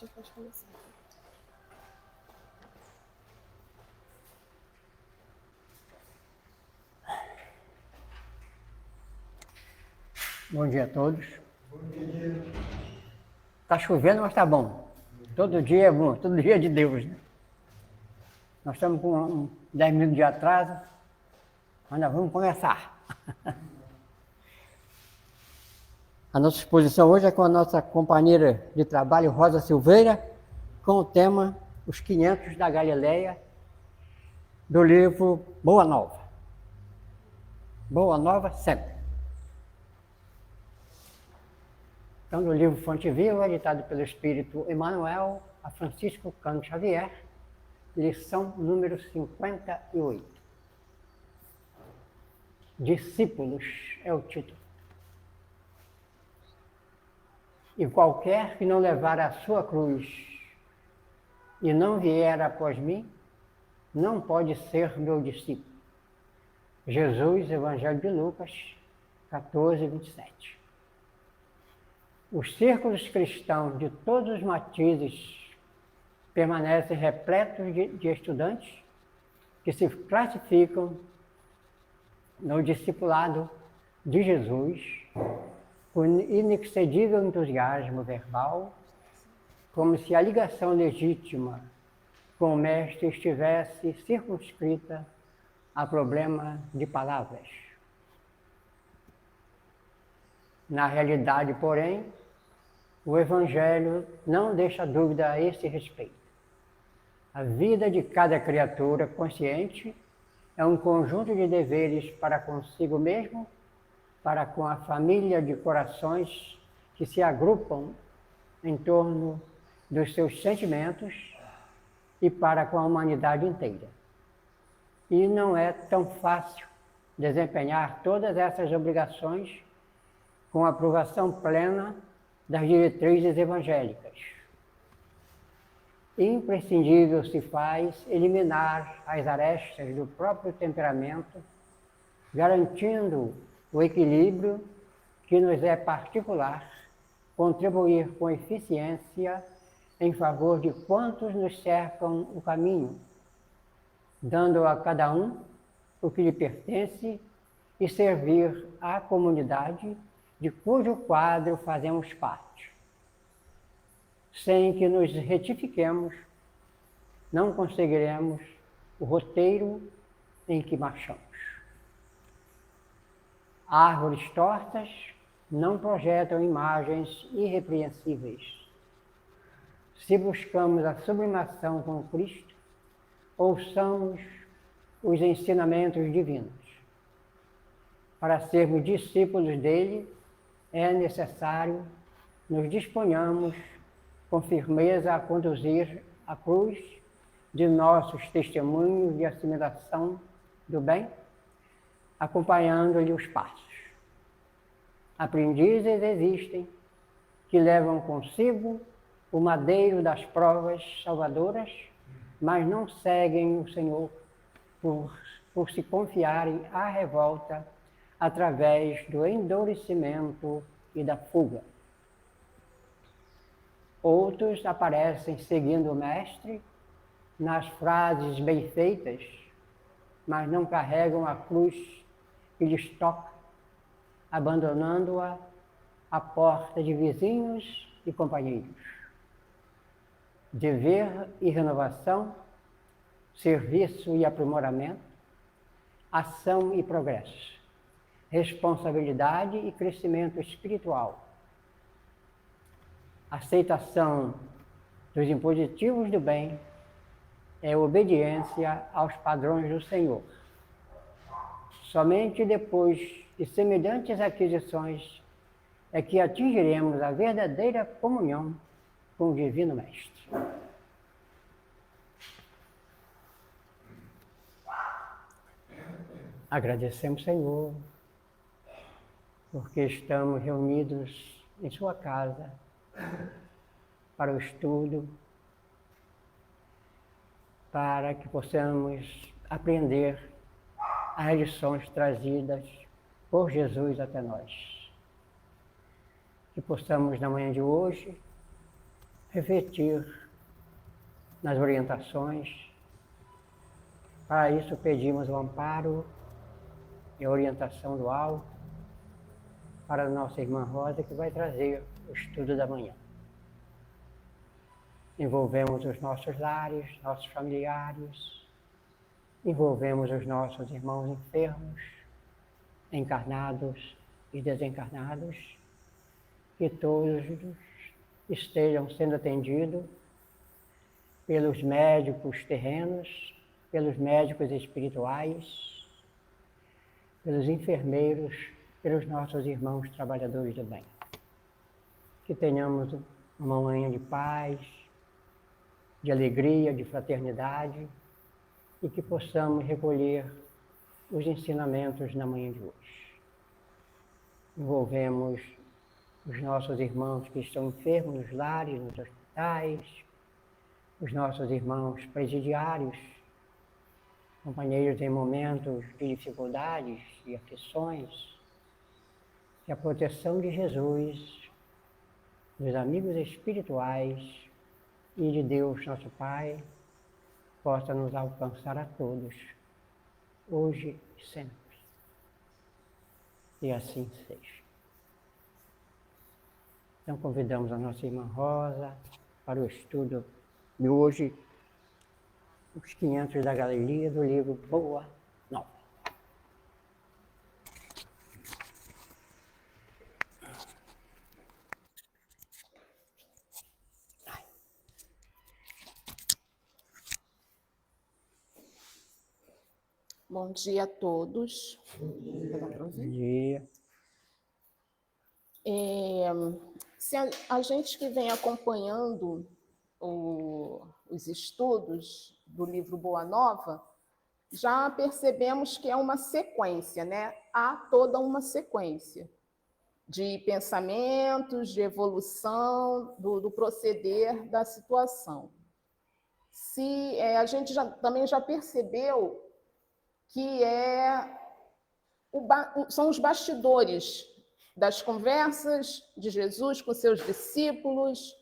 pode começar. Bom dia a todos. Bom dia. Tá chovendo, mas tá bom. Todo dia é bom, todo dia é de Deus, né? Nós estamos com 10 minutos de atraso, mas nós vamos começar. A nossa exposição hoje é com a nossa companheira de trabalho, Rosa Silveira, com o tema Os 500 da Galileia, do livro Boa Nova. Boa Nova sempre. Então, do livro Fonte Viva, editado pelo Espírito Emmanuel, a Francisco Cândido Xavier, lição número 58. Discípulos é o título. E qualquer que não levar a sua cruz e não vier após mim, não pode ser meu discípulo. Jesus, Evangelho de Lucas, 14, 27. Os círculos cristãos de todos os matizes permanecem repletos de estudantes que se classificam no discipulado de Jesus com inexcedível entusiasmo verbal, como se a ligação legítima com o Mestre estivesse circunscrita a problema de palavras. Na realidade, porém, o Evangelho não deixa dúvida a esse respeito. A vida de cada criatura consciente é um conjunto de deveres para consigo mesmo, para com a família de corações que se agrupam em torno dos seus sentimentos e para com a humanidade inteira. E não é tão fácil desempenhar todas essas obrigações com a aprovação plena das diretrizes evangélicas. Imprescindível se faz eliminar as arestas do próprio temperamento, garantindo o equilíbrio que nos é particular, contribuir com eficiência em favor de quantos nos cercam o caminho, dando a cada um o que lhe pertence e servir à comunidade de cujo quadro fazemos parte. Sem que nos retifiquemos, não conseguiremos o roteiro em que marchamos. Árvores tortas não projetam imagens irrepreensíveis. Se buscamos a sublimação com Cristo, ouçamos os ensinamentos divinos. Para sermos discípulos dele, é necessário nos disponhamos com firmeza a conduzir a cruz de nossos testemunhos de assimilação do bem, acompanhando-lhe os passos. Aprendizes existem que levam consigo o madeiro das provas salvadoras, mas não seguem o Senhor por se confiarem à revolta através do endurecimento e da fuga. Outros aparecem seguindo o Mestre nas frases bem feitas, mas não carregam a cruz que lhes toca, abandonando-a à porta de vizinhos e companheiros. Dever e renovação, serviço e aprimoramento, ação e progresso, responsabilidade e crescimento espiritual, aceitação dos impositivos do bem é obediência aos padrões do Senhor. Somente depois de semelhantes aquisições é que atingiremos a verdadeira comunhão com o Divino Mestre. Agradecemos, Senhor, porque estamos reunidos em sua casa para o estudo, para que possamos aprender as lições trazidas por Jesus até nós. Que possamos, na manhã de hoje, refletir nas orientações. Para isso pedimos o amparo e a orientação do alto para a nossa irmã Rosa, que vai trazer o estudo da manhã. Envolvemos os nossos lares, nossos familiares, envolvemos os nossos irmãos enfermos, encarnados e desencarnados, que todos estejam sendo atendidos pelos médicos terrenos, pelos médicos espirituais, pelos enfermeiros, pelos nossos irmãos trabalhadores do bem. Que tenhamos uma manhã de paz, de alegria, de fraternidade, e que possamos recolher os ensinamentos na manhã de hoje. Envolvemos os nossos irmãos que estão enfermos nos lares, nos hospitais, os nossos irmãos presidiários, companheiros em momentos de dificuldades e aflições, que a proteção de Jesus, dos amigos espirituais e de Deus, nosso Pai, possa nos alcançar a todos, hoje e sempre. E assim seja. Então convidamos a nossa irmã Rosa para o estudo de hoje, os 500 da Galileia, do livro Boa Nova. Bom dia a todos. Bom dia. Se a gente que vem acompanhando os estudos do livro Boa Nova, já percebemos que é uma sequência, né? Há toda uma sequência de pensamentos, de evolução, do proceder da situação. A gente também já percebeu que são os bastidores das conversas de Jesus com seus discípulos,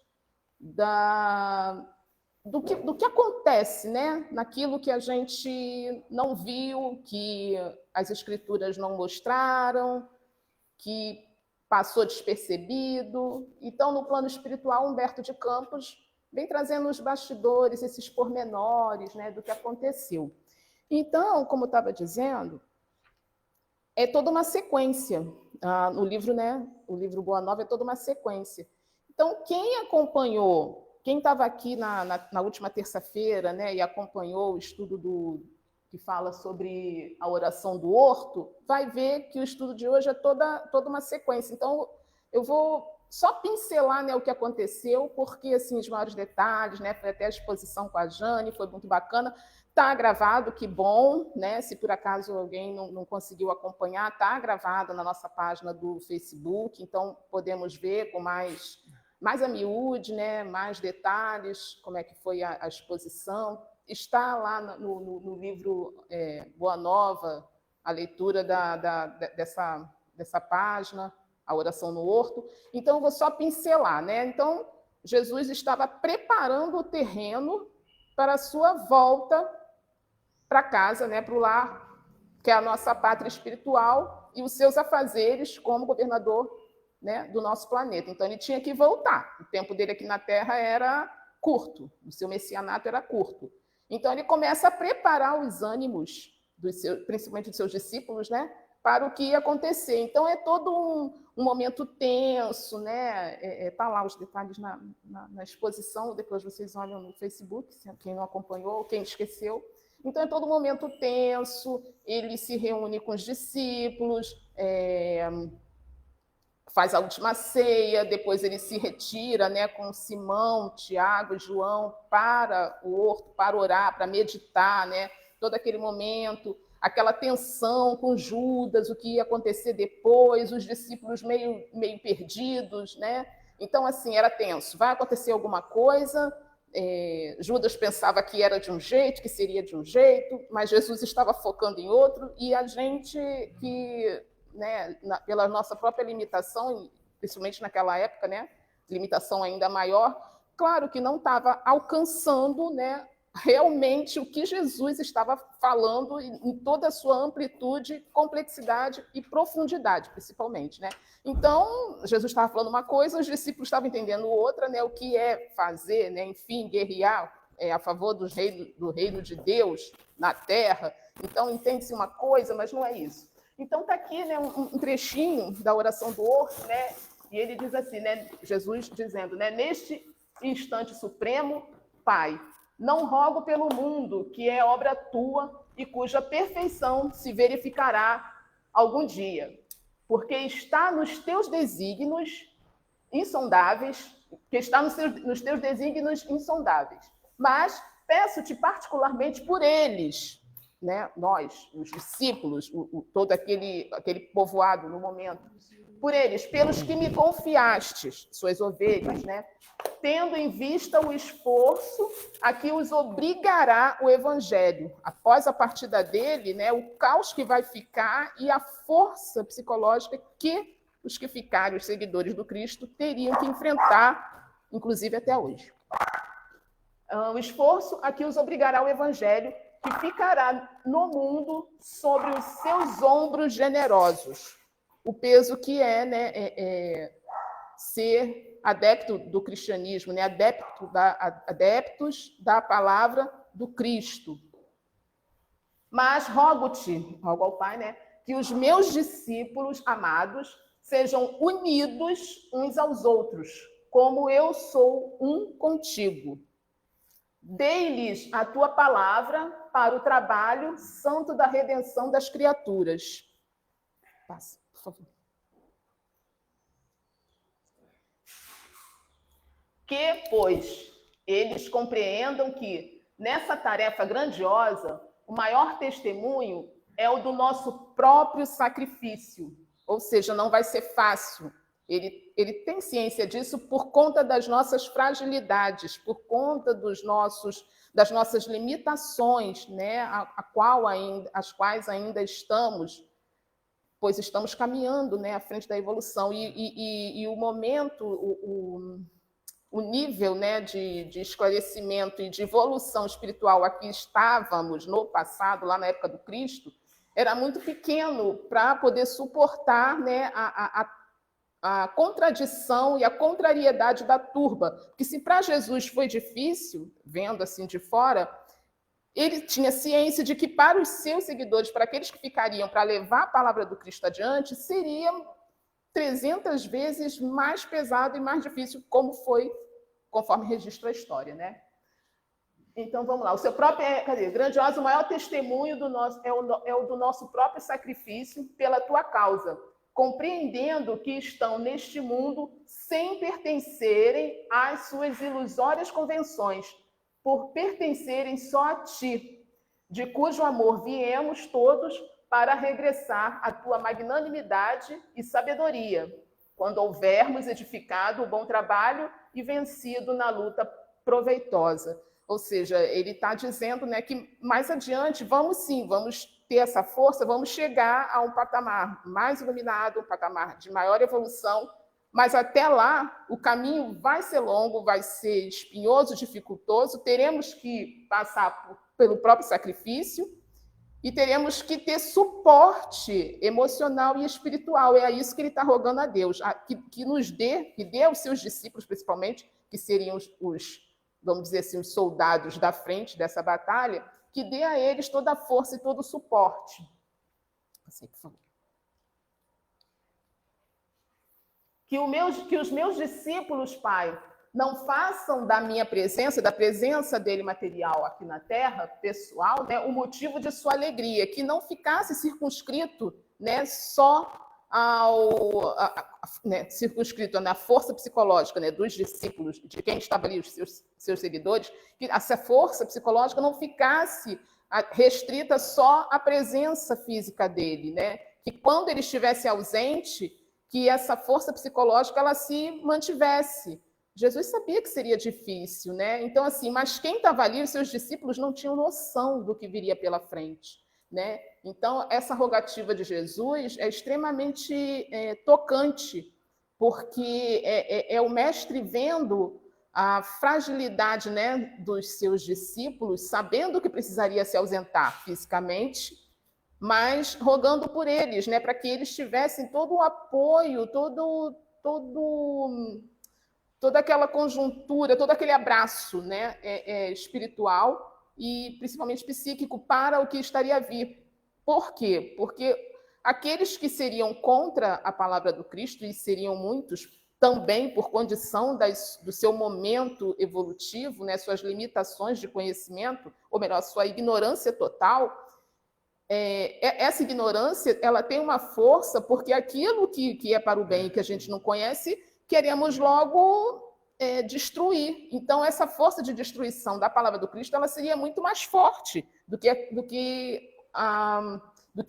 do que acontece, né? Naquilo que a gente não viu, que as escrituras não mostraram, que passou despercebido. Então, no plano espiritual, Humberto de Campos vem trazendo os bastidores, esses pormenores, né, do que aconteceu. Então, como eu estava dizendo, é toda uma sequência. No livro, né? O livro Boa Nova é toda uma sequência. Então, quem acompanhou, quem estava aqui na última terça-feira, né, e acompanhou o estudo que fala sobre a oração do horto, vai ver que o estudo de hoje é toda uma sequência. Então, eu vou só pincelar, né, o que aconteceu, porque assim, os maiores detalhes, né, foi até a exposição com a Jane, foi muito bacana. Está gravado, que bom, né? Se por acaso alguém não conseguiu acompanhar, está gravado na nossa página do Facebook, então podemos ver com mais a miúde, né? Mais detalhes, como é que foi a exposição. Está lá no livro Boa Nova, a leitura dessa página, a oração no horto. Então, eu vou só pincelar, né? Então, Jesus estava preparando o terreno para a sua volta para casa, né, para o lar, que é a nossa pátria espiritual, e os seus afazeres como governador, né, do nosso planeta. Então, ele tinha que voltar. O tempo dele aqui na Terra era curto, o seu messianato era curto. Então, ele começa a preparar os ânimos, principalmente dos seus discípulos, né, para o que ia acontecer. Então, é todo um momento tenso, né? Tá lá os detalhes na exposição, depois vocês olham no Facebook, quem não acompanhou, quem esqueceu. Então, é todo um momento tenso, ele se reúne com os discípulos, faz a última ceia, depois ele se retira, né, com Simão, Tiago e João para o horto, para orar, para meditar, né, todo aquele momento, aquela tensão com Judas, o que ia acontecer depois, os discípulos meio perdidos, né? Então, assim, era tenso. Vai acontecer alguma coisa? Judas pensava que era de um jeito, que seria de um jeito, mas Jesus estava focando em outro, e a gente que, né, pela nossa própria limitação, principalmente naquela época, né, limitação ainda maior, claro que não estava alcançando, né, realmente o que Jesus estava falando em toda a sua amplitude, complexidade e profundidade, principalmente, né? Então, Jesus estava falando uma coisa, os discípulos estavam entendendo outra, né? O que é fazer, né? Enfim, guerrear a favor do reino de Deus na terra. Então, entende-se uma coisa, mas não é isso. Então, está aqui, né, um trechinho da oração do Orso, né? E ele diz assim, né? Jesus dizendo, né? Neste instante supremo, Pai, não rogo pelo mundo, que é obra tua e cuja perfeição se verificará algum dia, porque está nos teus desígnios insondáveis, nos teus desígnios insondáveis. Mas peço-te particularmente por eles, né? Nós, os discípulos, todo aquele povoado no momento, por eles, pelos que me confiastes, suas ovelhas, né? Tendo em vista o esforço a que os obrigará o Evangelho. Após a partida dele, né, o caos que vai ficar e a força psicológica que os que ficarem, os seguidores do Cristo, teriam que enfrentar, inclusive até hoje. O esforço a que os obrigará o Evangelho, que ficará no mundo sobre os seus ombros generosos. O peso que é ser adepto do cristianismo, né? Adeptos da palavra do Cristo. Mas rogo ao Pai, né, que os meus discípulos amados sejam unidos uns aos outros, como eu sou um contigo. Dei-lhes a tua palavra para o trabalho santo da redenção das criaturas. Passa, por favor. Que, pois, eles compreendam que, nessa tarefa grandiosa, o maior testemunho é o do nosso próprio sacrifício. Ou seja, não vai ser fácil. Ele tem ciência disso por conta das nossas fragilidades, por conta das nossas limitações, né, as quais ainda estamos, pois estamos caminhando, né, à frente da evolução. E o momento, o nível, né, de esclarecimento e de evolução espiritual a que estávamos no passado, lá na época do Cristo, era muito pequeno para poder suportar, né, a contradição e a contrariedade da turba. Porque se para Jesus foi difícil, vendo assim de fora, ele tinha ciência de que para os seus seguidores, para aqueles que ficariam para levar a palavra do Cristo adiante, seria 300 vezes mais pesado e mais difícil, como foi, conforme registra a história, né? Então, vamos lá. O seu próprio, grandioso, o maior testemunho é o do nosso próprio sacrifício pela tua causa, compreendendo que estão neste mundo sem pertencerem às suas ilusórias convenções, por pertencerem só a ti, de cujo amor viemos todos para regressar à tua magnanimidade e sabedoria, quando houvermos edificado o bom trabalho e vencido na luta proveitosa. Ou seja, ele está dizendo, né, que mais adiante vamos ter essa força, vamos chegar a um patamar mais iluminado, um patamar de maior evolução, mas até lá o caminho vai ser longo, vai ser espinhoso, dificultoso, teremos que passar pelo próprio sacrifício e teremos que ter suporte emocional e espiritual. É isso que ele está rogando a Deus, que dê aos seus discípulos, principalmente, que seriam vamos dizer assim, os soldados da frente dessa batalha, que dê a eles toda a força e todo o suporte. Assim, por favor. Que os meus discípulos, Pai, não façam da minha presença, da presença dele material aqui na Terra, pessoal, né, o motivo de sua alegria, que não ficasse circunscrito, né, só circunscrito na força psicológica, né, dos discípulos, de quem estava ali, os seus seguidores, que essa força psicológica não ficasse restrita só à presença física dele, né, que quando ele estivesse ausente, que essa força psicológica ela se mantivesse. Jesus sabia que seria difícil, né? Então, assim, mas quem estava ali, os seus discípulos não tinham noção do que viria pela frente, né? Então, essa rogativa de Jesus é extremamente tocante, porque é o mestre vendo a fragilidade, né, dos seus discípulos, sabendo que precisaria se ausentar fisicamente, mas rogando por eles, né, para que eles tivessem todo o apoio, toda aquela conjuntura, todo aquele abraço, né, espiritual e principalmente psíquico para o que estaria a vir. Por quê? Porque aqueles que seriam contra a palavra do Cristo, e seriam muitos, também por condição do seu momento evolutivo, né, suas limitações de conhecimento, ou melhor, sua ignorância total, essa ignorância ela tem uma força, porque aquilo que é para o bem e que a gente não conhece, queremos logo destruir. Então, essa força de destruição da palavra do Cristo ela seria muito mais forte do que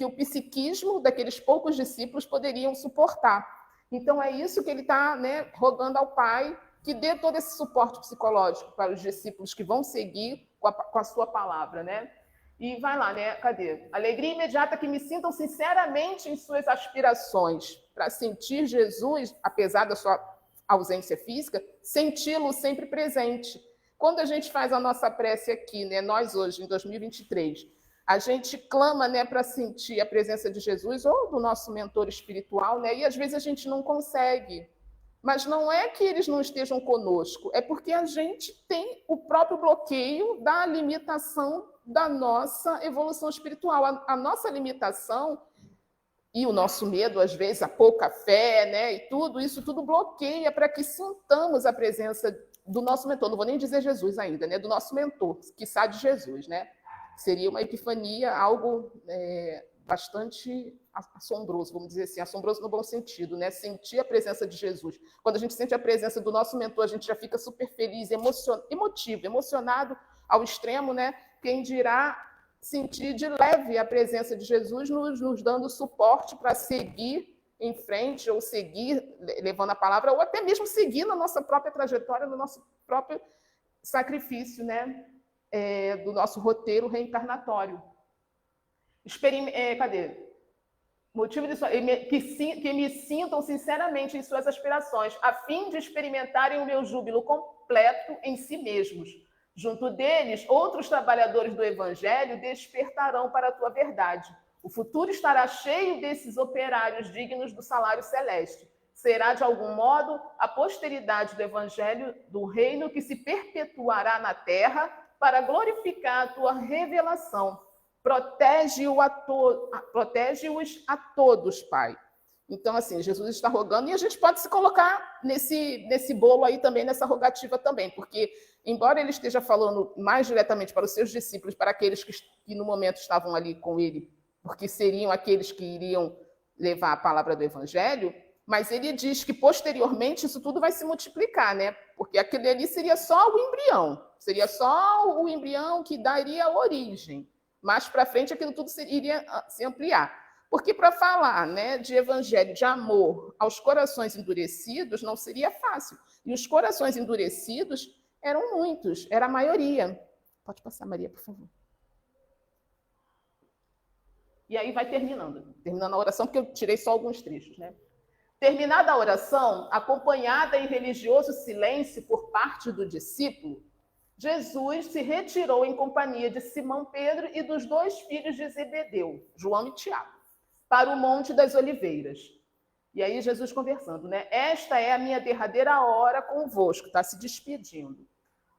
o psiquismo daqueles poucos discípulos poderiam suportar. Então, é isso que ele está, né, rogando ao Pai, que dê todo esse suporte psicológico para os discípulos que vão seguir com a sua palavra, né? E vai lá, né? Cadê? Alegria imediata que me sintam sinceramente em suas aspirações, para sentir Jesus, apesar da sua ausência física, senti-lo sempre presente. Quando a gente faz a nossa prece aqui, né, nós hoje, em 2023, a gente clama, né, para sentir a presença de Jesus ou do nosso mentor espiritual, né, e às vezes a gente não consegue. Mas não é que eles não estejam conosco, é porque a gente tem o próprio bloqueio da limitação da nossa evolução espiritual. A nossa limitação e o nosso medo, às vezes, a pouca fé, né, e tudo, isso tudo bloqueia para que sintamos a presença do nosso mentor. Não vou nem dizer Jesus ainda, né, do nosso mentor, quiçá de Jesus, né? Seria uma epifania, algo bastante assombroso, vamos dizer assim, assombroso no bom sentido, né? Sentir a presença de Jesus. Quando a gente sente a presença do nosso mentor, a gente já fica super feliz, emocionado ao extremo, né? Quem dirá sentir de leve a presença de Jesus nos dando suporte para seguir em frente, ou seguir levando a palavra, ou até mesmo seguir na nossa própria trajetória, no nosso próprio sacrifício, né? Do nosso roteiro reencarnatório. Cadê? Motivo disso, que me sintam sinceramente em suas aspirações, a fim de experimentarem o meu júbilo completo em si mesmos. Junto deles, outros trabalhadores do Evangelho despertarão para a tua verdade. O futuro estará cheio desses operários dignos do salário celeste. Será, de algum modo, a posteridade do Evangelho do Reino que se perpetuará na terra para glorificar a tua revelação. Protege-os a todos, Pai. Então, assim, Jesus está rogando, e a gente pode se colocar nesse bolo aí também, nessa rogativa também, porque, embora ele esteja falando mais diretamente para os seus discípulos, para aqueles que no momento estavam ali com ele, porque seriam aqueles que iriam levar a palavra do Evangelho, mas ele diz que, posteriormente, isso tudo vai se multiplicar, né? Porque aquele ali seria só o embrião que daria origem. Mais para frente, aquilo tudo iria se ampliar. Porque para falar, né, de evangelho, de amor aos corações endurecidos, não seria fácil. E os corações endurecidos eram muitos, era a maioria. Pode passar, Maria, por favor. E aí vai terminando a oração, porque eu tirei só alguns trechos, né? Terminada a oração, acompanhada em religioso silêncio por parte do discípulo, Jesus se retirou em companhia de Simão Pedro e dos dois filhos de Zebedeu, João e Tiago, para o Monte das Oliveiras. E aí Jesus conversando, né? Esta é a minha derradeira hora convosco, está se despedindo.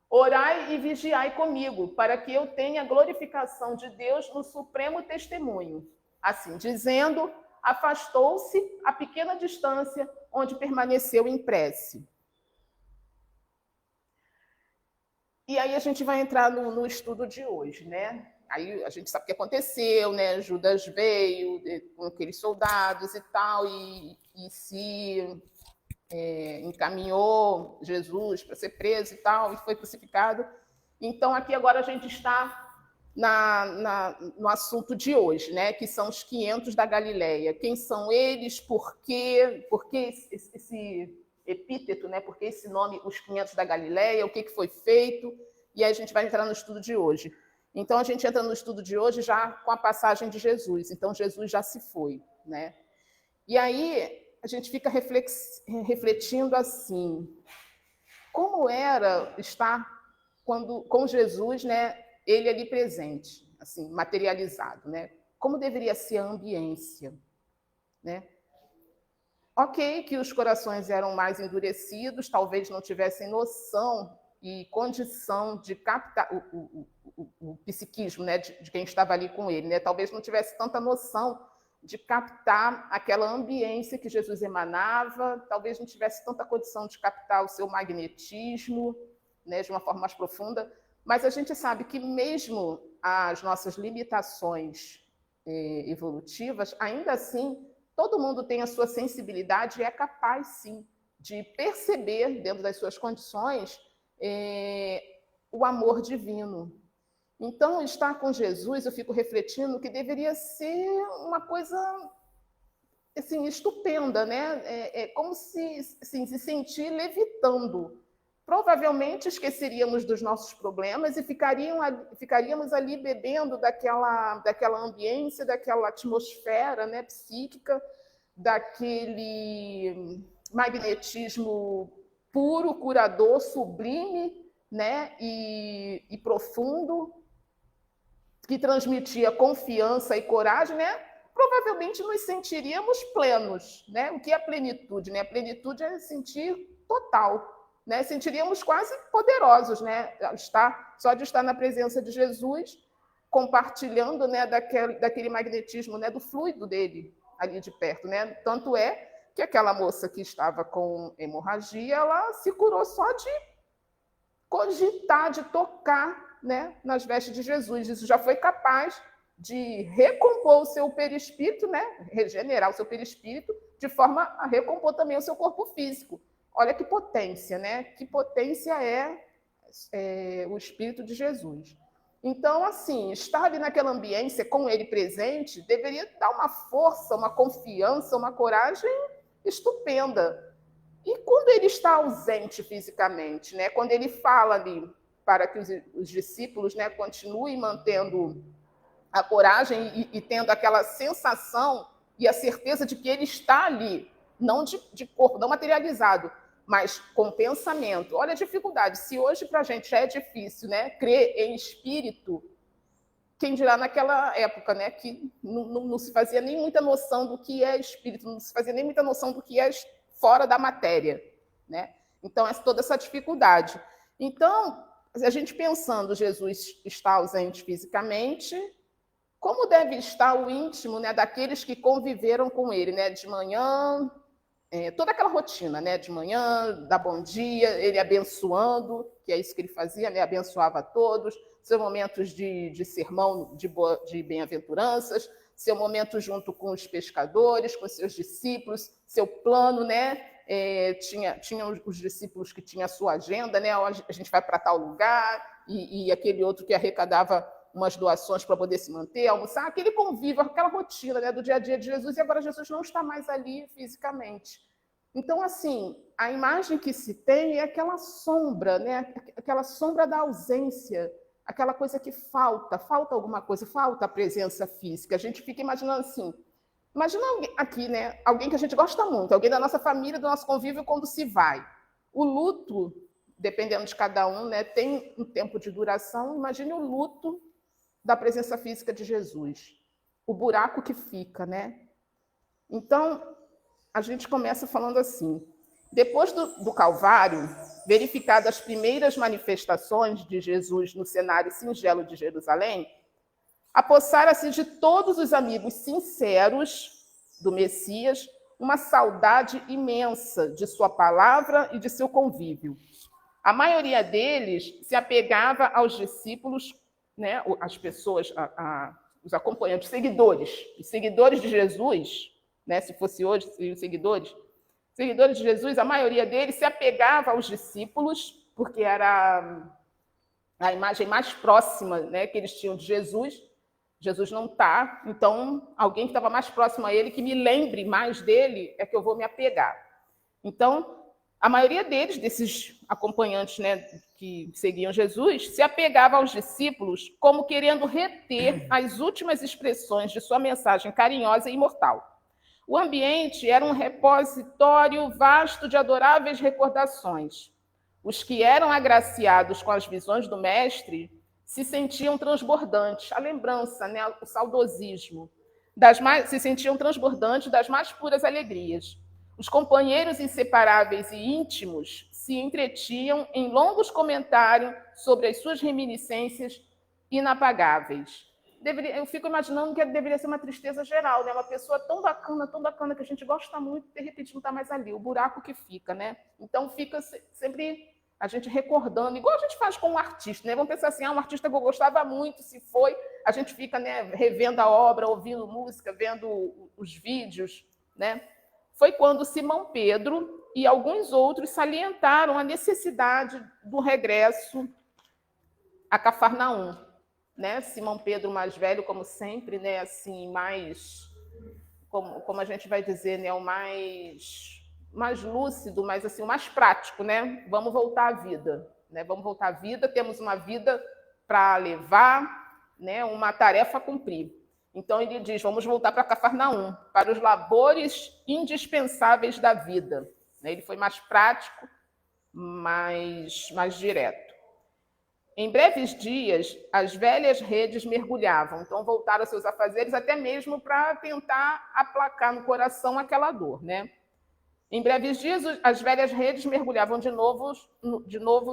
Orai e vigiai comigo, para que eu tenha a glorificação de Deus no supremo testemunho. Assim dizendo, afastou-se a pequena distância onde permaneceu em prece. E aí a gente vai entrar no estudo de hoje, né? Aí a gente sabe o que aconteceu, né? Judas veio com aqueles soldados e tal, e se encaminhou Jesus para ser preso e tal, e foi crucificado. Então aqui agora a gente está no assunto de hoje, né? Que são os 500 da Galileia. Quem são eles? Por quê esse epíteto, né? Por que esse nome, os 500 da Galileia? O que foi feito? E aí a gente vai entrar no estudo de hoje. Então a gente entra no estudo de hoje já com a passagem de Jesus. Então Jesus já se foi, né? E aí a gente fica refletindo assim: como era estar com Jesus, né, ele ali presente, assim, materializado, né? Como deveria ser a ambiência, né? Ok, que os corações eram mais endurecidos, talvez não tivessem noção e condição de captar o psiquismo, né, de quem estava ali com ele, né? Talvez não tivesse tanta noção de captar aquela ambiência que Jesus emanava, talvez não tivesse tanta condição de captar o seu magnetismo, né, de uma forma mais profunda, mas a gente sabe que mesmo as nossas limitações evolutivas, ainda assim, todo mundo tem a sua sensibilidade e é capaz, sim, de perceber, dentro das suas condições, o amor divino. Então, estar com Jesus, eu fico refletindo que deveria ser uma coisa assim, estupenda, né? É como se, assim, se sentir levitando. Provavelmente esqueceríamos dos nossos problemas e ficaríamos ali bebendo daquela ambiência, daquela atmosfera, né, psíquica, daquele magnetismo puro, curador, sublime, né, e profundo, que transmitia confiança e coragem, né? Provavelmente nos sentiríamos plenos, né? O que é plenitude, né? A plenitude é sentir total, né? Sentiríamos quase poderosos, né? Só de estar na presença de Jesus, compartilhando, né, daquele magnetismo, né, do fluido dele ali de perto, né? Tanto é que aquela moça que estava com hemorragia, ela se curou só de cogitar, de tocar, né, nas vestes de Jesus. Isso já foi capaz de recompor o seu perispírito, né, regenerar o seu perispírito, de forma a recompor também o seu corpo físico. Olha que potência, né? Que potência é o Espírito de Jesus. Então, assim, estar ali naquela ambiência com ele presente deveria dar uma força, uma confiança, uma coragem estupenda. E quando ele está ausente fisicamente, né? Quando ele fala ali para que os discípulos, né, continuem mantendo a coragem e tendo aquela sensação e a certeza de que ele está ali, não de corpo, não materializado, mas com pensamento. Olha a dificuldade. Se hoje para a gente já é difícil, né, crer em espírito, quem dirá naquela época, né, que não se fazia nem muita noção do que é espírito, não se fazia nem muita noção do que é fora da matéria, né? Então, toda essa dificuldade. Então, a gente pensando, Jesus está ausente fisicamente, como deve estar o íntimo, né, daqueles que conviveram com ele, né, de manhã, toda aquela rotina, né, de manhã, dar bom dia, ele abençoando, que é isso que ele fazia, né, abençoava a todos, seus momentos de sermão, de bem-aventuranças, seu momento junto com os pescadores, com seus discípulos, seu plano, né? Tinha os discípulos que tinham a sua agenda, né? A gente vai para tal lugar, e aquele outro que arrecadava umas doações para poder se manter, almoçar, aquele convívio, aquela rotina, né, do dia a dia de Jesus, e agora Jesus não está mais ali fisicamente. Então, assim, a imagem que se tem é aquela sombra, né? Aquela sombra da ausência, aquela coisa que falta alguma coisa, falta a presença física. A gente fica imaginando assim, imagina aqui, né, alguém que a gente gosta muito, alguém da nossa família, do nosso convívio, quando se vai. O luto, dependendo de cada um, né, tem um tempo de duração. Imagine o luto da presença física de Jesus, o buraco que fica, né? Então, a gente começa falando assim, depois do Calvário, verificadas as primeiras manifestações de Jesus no cenário singelo de Jerusalém, apossara-se de todos os amigos sinceros do Messias uma saudade imensa de sua palavra e de seu convívio. A maioria deles se apegava aos discípulos, né, as pessoas, os acompanhantes, os seguidores de Jesus, né, se fosse hoje, os seguidores de Jesus, a maioria deles se apegava aos discípulos, porque era a imagem mais próxima, né, que eles tinham de Jesus. Jesus não está, então alguém que estava mais próximo a ele, que me lembre mais dele, é que eu vou me apegar. Então, a maioria deles, desses acompanhantes, né, que seguiam Jesus, se apegava aos discípulos como querendo reter as últimas expressões de sua mensagem carinhosa e imortal. O ambiente era um repositório vasto de adoráveis recordações. Os que eram agraciados com as visões do mestre se sentiam transbordantes, a lembrança, né, o saudosismo, se sentiam transbordantes das mais puras alegrias. Os companheiros inseparáveis e íntimos se entretinham em longos comentários sobre as suas reminiscências inapagáveis. Eu fico imaginando que deveria ser uma tristeza geral, né? Uma pessoa tão bacana, que a gente gosta muito, de repente não está mais ali, o buraco que fica, né? Então fica sempre a gente recordando, igual a gente faz com um artista, né? Vamos pensar assim, um artista que eu gostava muito, se foi, a gente fica, né, revendo a obra, ouvindo música, vendo os vídeos, né? Foi quando Simão Pedro e alguns outros salientaram a necessidade do regresso a Cafarnaum, né? Simão Pedro mais velho, como sempre, né? Assim, mais, como a gente vai dizer, né? O mais lúcido, mas assim, o mais prático, né? Vamos voltar à vida, né? Vamos voltar à vida. Temos uma vida para levar, né? Uma tarefa a cumprir. Então ele diz: vamos voltar para Cafarnaum, para os labores indispensáveis da vida. Ele foi mais prático, mais direto. Em breves dias, as velhas redes mergulhavam, então voltaram aos seus afazeres, até mesmo para tentar aplacar no coração aquela dor, né? Em breves dias, as velhas redes mergulhavam de novo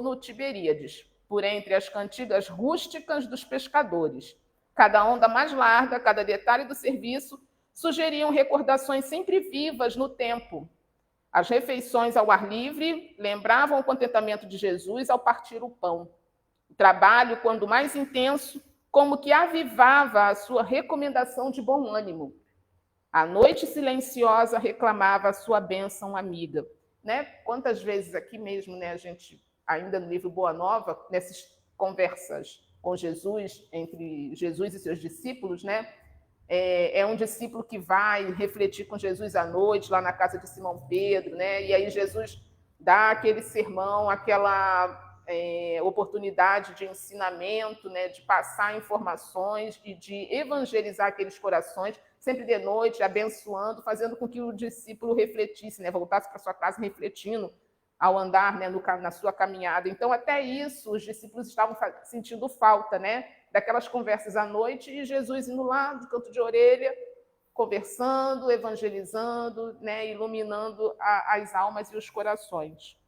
no Tiberíades, por entre as cantigas rústicas dos pescadores. Cada onda mais larga, cada detalhe do serviço, sugeriam recordações sempre vivas no tempo. As refeições ao ar livre lembravam o contentamento de Jesus ao partir o pão. O trabalho, quando mais intenso, como que avivava a sua recomendação de bom ânimo. A noite silenciosa reclamava a sua bênção amiga. Né? Quantas vezes aqui mesmo, né, a gente, ainda no livro Boa Nova, nessas conversas com Jesus, entre Jesus e seus discípulos, né? É um discípulo que vai refletir com Jesus à noite, lá na casa de Simão Pedro, né? E aí Jesus dá aquele sermão, aquela oportunidade de ensinamento, né? De passar informações e de evangelizar aqueles corações, sempre de noite, abençoando, fazendo com que o discípulo refletisse, né? Voltasse para sua casa refletindo ao andar, né? Na sua caminhada. Então, até isso, os discípulos estavam sentindo falta, né? Daquelas conversas à noite, e Jesus indo lá do canto de orelha, conversando, evangelizando, né, iluminando as almas e os corações.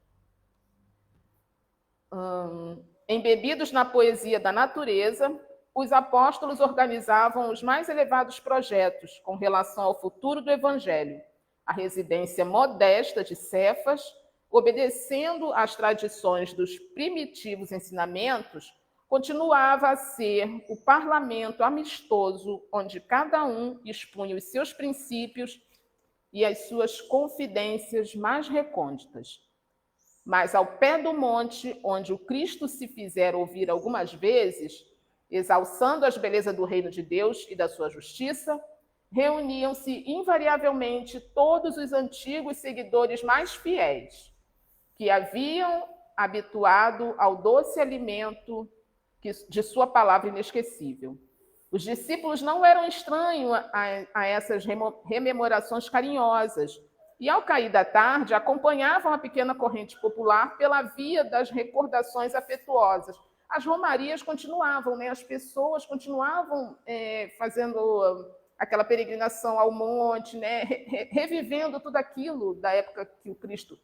Embebidos na poesia da natureza, os apóstolos organizavam os mais elevados projetos com relação ao futuro do Evangelho. A residência modesta de Cefas, obedecendo às tradições dos primitivos ensinamentos, continuava a ser o parlamento amistoso onde cada um expunha os seus princípios e as suas confidências mais recônditas. Mas ao pé do monte, onde o Cristo se fizera ouvir algumas vezes, exalçando as belezas do reino de Deus e da sua justiça, reuniam-se invariavelmente todos os antigos seguidores mais fiéis, que haviam habituado ao doce alimento de sua palavra inesquecível. Os discípulos não eram estranhos a essas rememorações carinhosas, e ao cair da tarde acompanhavam a pequena corrente popular pela via das recordações afetuosas. As romarias continuavam, né? As pessoas continuavam fazendo aquela peregrinação ao monte, né? Revivendo tudo aquilo da época que o Cristo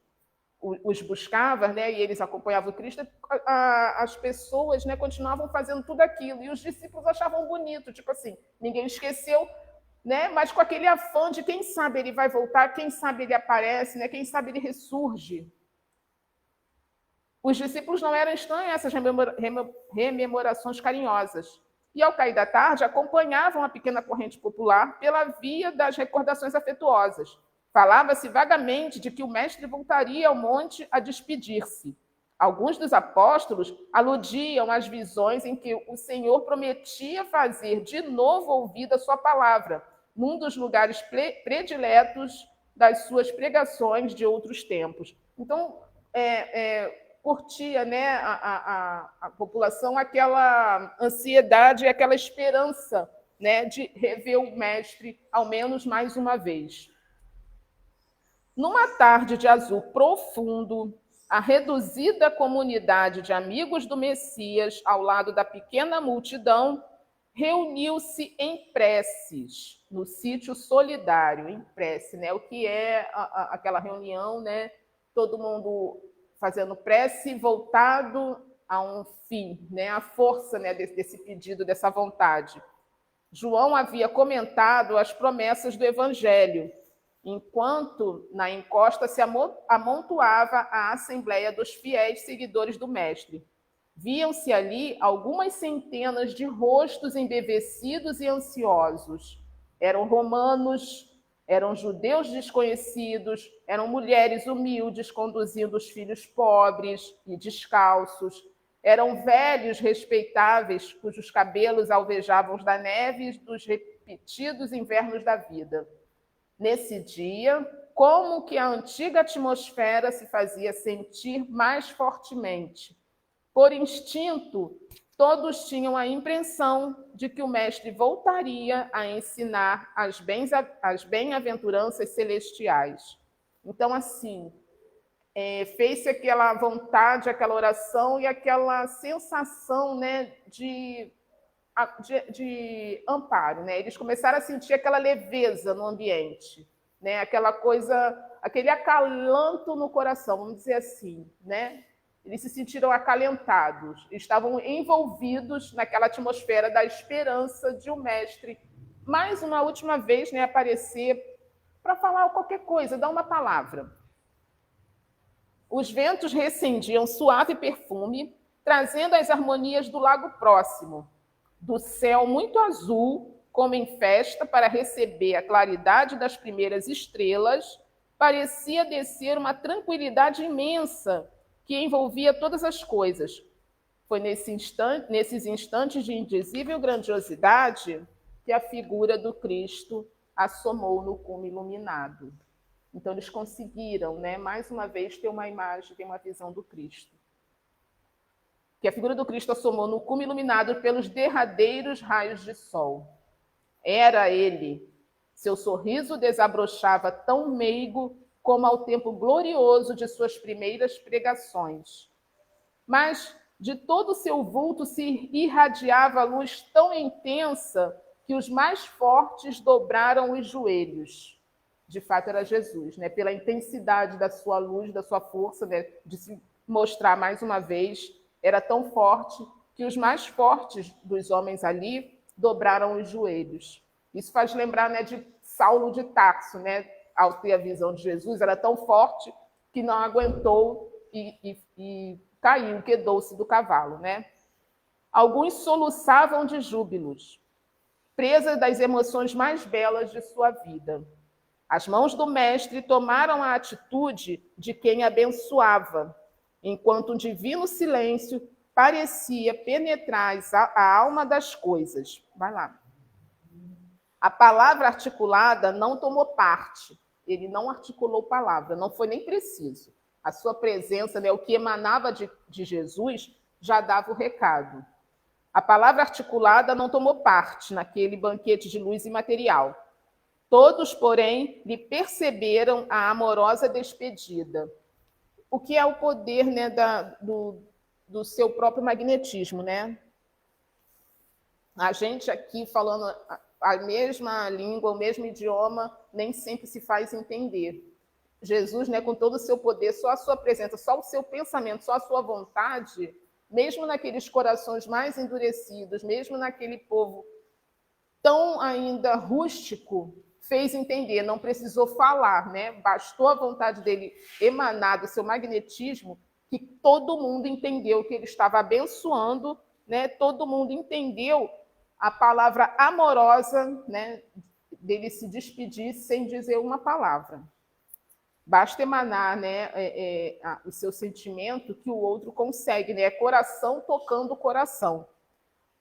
os buscava, né, e eles acompanhavam o Cristo, as pessoas, né, continuavam fazendo tudo aquilo, e os discípulos achavam bonito, tipo assim, ninguém esqueceu, né, mas com aquele afã de quem sabe ele vai voltar, quem sabe ele aparece, né, quem sabe ele ressurge. Os discípulos não eram estranhos a essas rememorações carinhosas, e ao cair da tarde acompanhavam a pequena corrente popular pela via das recordações afetuosas. Falava-se vagamente de que o mestre voltaria ao monte a despedir-se. Alguns dos apóstolos aludiam às visões em que o Senhor prometia fazer de novo ouvida a sua palavra, num dos lugares prediletos das suas pregações de outros tempos. Então, curtia, né, a população aquela ansiedade, aquela esperança, né, de rever o mestre ao menos mais uma vez. Numa tarde de azul profundo, a reduzida comunidade de amigos do Messias, ao lado da pequena multidão, reuniu-se em preces, no sítio solidário, em prece, né? O que é aquela reunião, né? Todo mundo fazendo prece voltado a um fim, né? A força, né, desse pedido, dessa vontade. João havia comentado as promessas do Evangelho, enquanto na encosta se amontoava a assembleia dos fiéis seguidores do Mestre. Viam-se ali algumas centenas de rostos embevecidos e ansiosos. Eram romanos, eram judeus desconhecidos, eram mulheres humildes conduzindo os filhos pobres e descalços, eram velhos respeitáveis cujos cabelos alvejavam da neve e dos repetidos invernos da vida. Nesse dia, como que a antiga atmosfera se fazia sentir mais fortemente. Por instinto, todos tinham a impressão de que o Mestre voltaria a ensinar as bem-aventuranças celestiais. Então, assim, fez-se aquela vontade, aquela oração e aquela sensação, né, de amparo, né? Eles começaram a sentir aquela leveza no ambiente, né? Aquela coisa, aquele acalanto no coração, vamos dizer assim, né? Eles se sentiram acalentados, estavam envolvidos naquela atmosfera da esperança de um mestre, mais uma última vez, né, aparecer para falar qualquer coisa, dar uma palavra. Os ventos recendiam suave perfume, trazendo as harmonias do lago próximo, do céu muito azul, como em festa, para receber a claridade das primeiras estrelas, parecia descer uma tranquilidade imensa que envolvia todas as coisas. Foi nesses instantes de indizível grandiosidade que a figura do Cristo assomou no cume iluminado. Então, eles conseguiram, né, mais uma vez, ter uma imagem, ter uma visão do Cristo. Que a figura do Cristo assomou no cume iluminado pelos derradeiros raios de sol. Era ele. Seu sorriso desabrochava tão meigo como ao tempo glorioso de suas primeiras pregações. Mas de todo o seu vulto se irradiava a luz tão intensa que os mais fortes dobraram os joelhos. De fato, era Jesus, né? Pela intensidade da sua luz, da sua força, né, de se mostrar mais uma vez, era tão forte que os mais fortes dos homens ali dobraram os joelhos. Isso faz lembrar, né, de Saulo de Tarso, né? Ao ter a visão de Jesus, era tão forte que não aguentou e caiu, quedou-se do cavalo, né? Alguns soluçavam de júbilos, presas das emoções mais belas de sua vida. As mãos do mestre tomaram a atitude de quem abençoava, enquanto um divino silêncio parecia penetrar a alma das coisas. Vai lá. A palavra articulada não tomou parte. Ele não articulou palavra, não foi nem preciso. A sua presença, né, o que emanava de Jesus, já dava o recado. A palavra articulada não tomou parte naquele banquete de luz imaterial. Todos, porém, lhe perceberam a amorosa despedida. O que é o poder, né, do seu próprio magnetismo, né? A gente aqui falando a mesma língua, o mesmo idioma, nem sempre se faz entender. Jesus, né, com todo o seu poder, só a sua presença, só o seu pensamento, só a sua vontade, mesmo naqueles corações mais endurecidos, mesmo naquele povo tão ainda rústico, fez entender, não precisou falar, né? Bastou a vontade dele emanar do seu magnetismo que todo mundo entendeu que ele estava abençoando, né? Todo mundo entendeu a palavra amorosa, né, dele se despedir sem dizer uma palavra. Basta emanar, né, o seu sentimento que o outro consegue, né? É coração tocando o coração.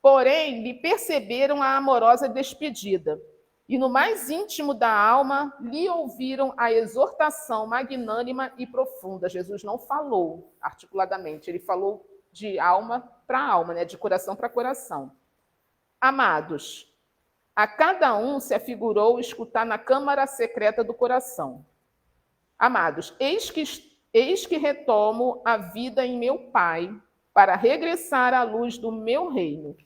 Porém, lhe perceberam a amorosa despedida e no mais íntimo da alma lhe ouviram a exortação magnânima e profunda. Jesus não falou articuladamente, ele falou de alma para alma, né, de coração para coração. Amados, a cada um se afigurou escutar na câmara secreta do coração. Amados, eis que Eis que retomo a vida em meu Pai, para regressar à luz do meu reino.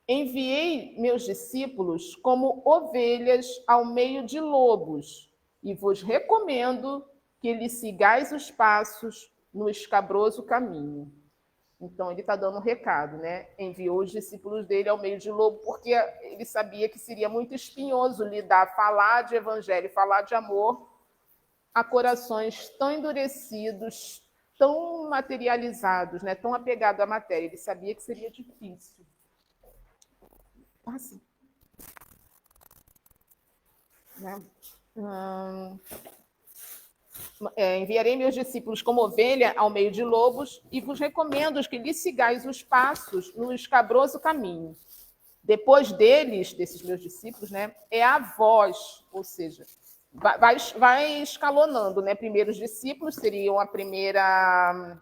Enviei meus discípulos como ovelhas ao meio de lobos, e vos recomendo que lhe sigais os passos no escabroso caminho. Então, ele está dando um recado, né? Enviou os discípulos dele ao meio de lobo, porque ele sabia que seria muito espinhoso lidar, falar de evangelho, falar de amor a corações tão endurecidos, tão materializados, né? Tão apegados à matéria. Ele sabia que seria difícil. Passa. Né? Enviarei meus discípulos como ovelha ao meio de lobos e vos recomendo que lhes sigais os passos no escabroso caminho. Depois deles, desses meus discípulos, né, é a voz, ou seja, vai escalonando, né? Primeiro os discípulos seriam a primeira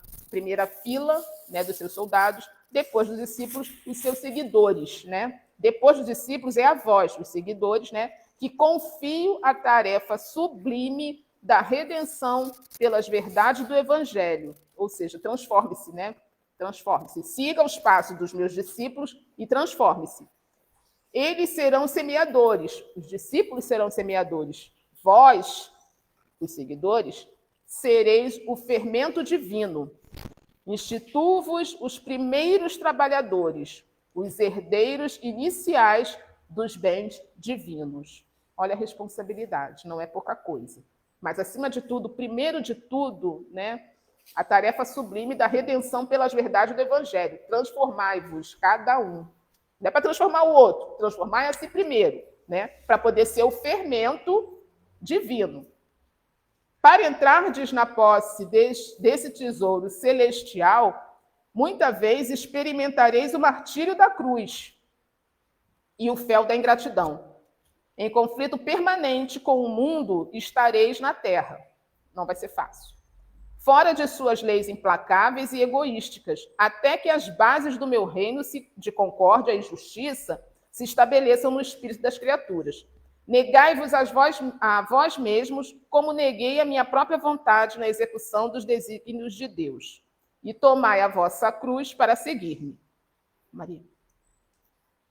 fila, né, dos seus soldados, depois dos discípulos, os seus seguidores, né? Depois dos discípulos é a voz, os seguidores, né, que confio a tarefa sublime da redenção pelas verdades do Evangelho. Ou seja, transforme-se, né? Transforme-se. Siga os passos dos meus discípulos e transforme-se. Eles serão semeadores, os discípulos serão semeadores. Vós, os seguidores, sereis o fermento divino. Instituo-vos os primeiros trabalhadores, os herdeiros iniciais dos bens divinos. Olha a responsabilidade, não é pouca coisa. Mas, acima de tudo, primeiro de tudo, né, a tarefa sublime da redenção pelas verdades do Evangelho. Transformai-vos, cada um. Não é para transformar o outro, transformar a si primeiro, né, para poder ser o fermento divino. Para entrardes na posse desse tesouro celestial, muita vez experimentareis o martírio da cruz e o fel da ingratidão. Em conflito permanente com o mundo estareis na terra. Não vai ser fácil. Fora de suas leis implacáveis e egoísticas, até que as bases do meu reino de concórdia e justiça se estabeleçam no espírito das criaturas. Negai-vos a vós mesmos, como neguei a minha própria vontade na execução dos desígnios de Deus. E tomai a vossa cruz para seguir-me. Maria.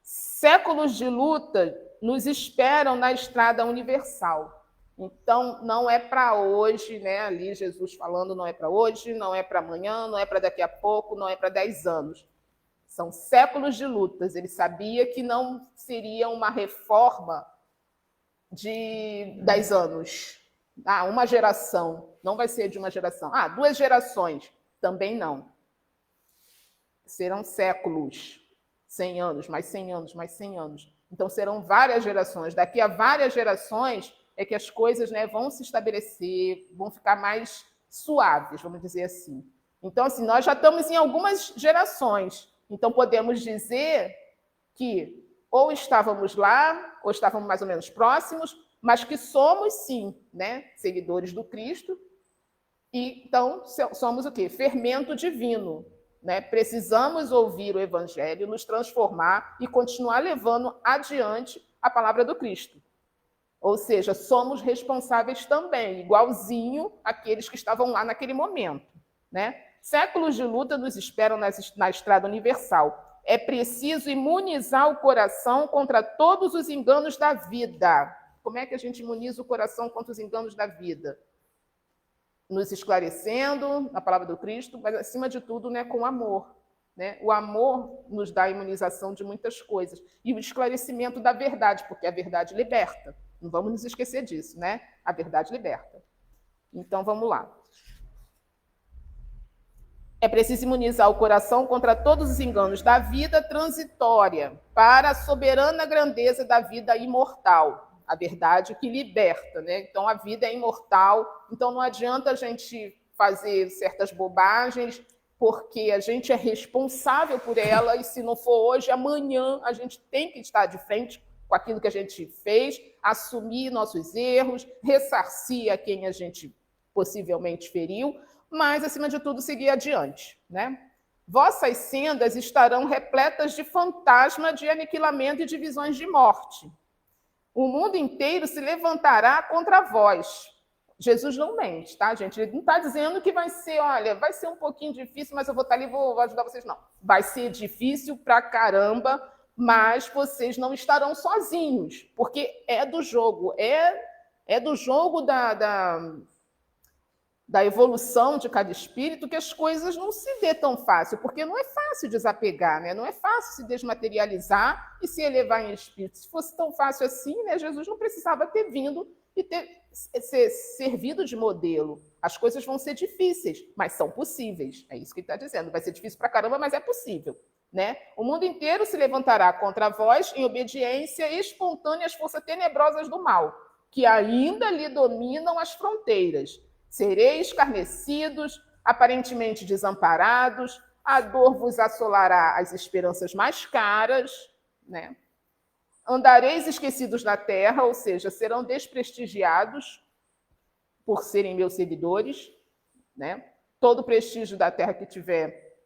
Séculos de luta nos esperam na estrada universal. Então, não é para hoje, né? Ali Jesus falando, não é para hoje, não é para amanhã, não é para daqui a pouco, não é para 10 anos. São séculos de lutas. Ele sabia que não seria uma reforma de 10 anos. Uma geração. Não vai ser de uma geração. 2 gerações. Também não. Serão séculos. 100 anos, mais 100 anos, mais 100 anos. Então, serão várias gerações. Daqui a várias gerações é que as coisas, né, vão se estabelecer, vão ficar mais suaves, vamos dizer assim. Então, assim, nós já estamos em algumas gerações. Então, podemos dizer que ou estávamos lá, ou estávamos mais ou menos próximos, mas que somos, sim, né, seguidores do Cristo. E, então, somos o quê? Fermento divino. Né? Precisamos ouvir o Evangelho, nos transformar e continuar levando adiante a palavra do Cristo. Ou seja, somos responsáveis também, igualzinho àqueles que estavam lá naquele momento. Né? Séculos de luta nos esperam na estrada universal. É preciso imunizar o coração contra todos os enganos da vida. Como é que a gente imuniza o coração contra os enganos da vida? Nos esclarecendo na palavra do Cristo, mas, acima de tudo, né, com amor. Né? O amor nos dá a imunização de muitas coisas. E o esclarecimento da verdade, porque a verdade liberta. Não vamos nos esquecer disso, né? A verdade liberta. Então, vamos lá. É preciso imunizar o coração contra todos os enganos da vida transitória, para a soberana grandeza da vida imortal. A verdade que liberta, né? Então, a vida é imortal. Então, não adianta a gente fazer certas bobagens, porque a gente é responsável por ela, e se não for hoje, amanhã a gente tem que estar de frente com aquilo que a gente fez, assumir nossos erros, ressarcir a quem a gente possivelmente feriu, mas, acima de tudo, seguir adiante, né? Vossas sendas estarão repletas de fantasma de aniquilamento e de visões de morte. O mundo inteiro se levantará contra vós. Jesus não mente, tá, gente? Ele não está dizendo que vai ser, olha, vai ser um pouquinho difícil, mas eu vou estar ali e vou ajudar vocês. Não. Vai ser difícil pra caramba, mas vocês não estarão sozinhos, porque é do jogo, é do jogo da evolução de cada espírito que as coisas não se dê tão fácil, porque não é fácil desapegar, né? Não é fácil se desmaterializar e se elevar em espírito. Se fosse tão fácil assim, né, Jesus não precisava ter vindo e ter ser servido de modelo. As coisas vão ser difíceis, mas são possíveis. É isso que ele está dizendo. Vai ser difícil pra caramba, mas é possível. Né? O mundo inteiro se levantará contra vós em obediência espontânea às forças tenebrosas do mal, que ainda lhe dominam as fronteiras. Sereis escarnecidos, aparentemente desamparados, a dor vos assolará as esperanças mais caras, né? Andareis esquecidos na terra, ou seja, serão desprestigiados por serem meus seguidores, né? Todo prestígio da terra que tiver,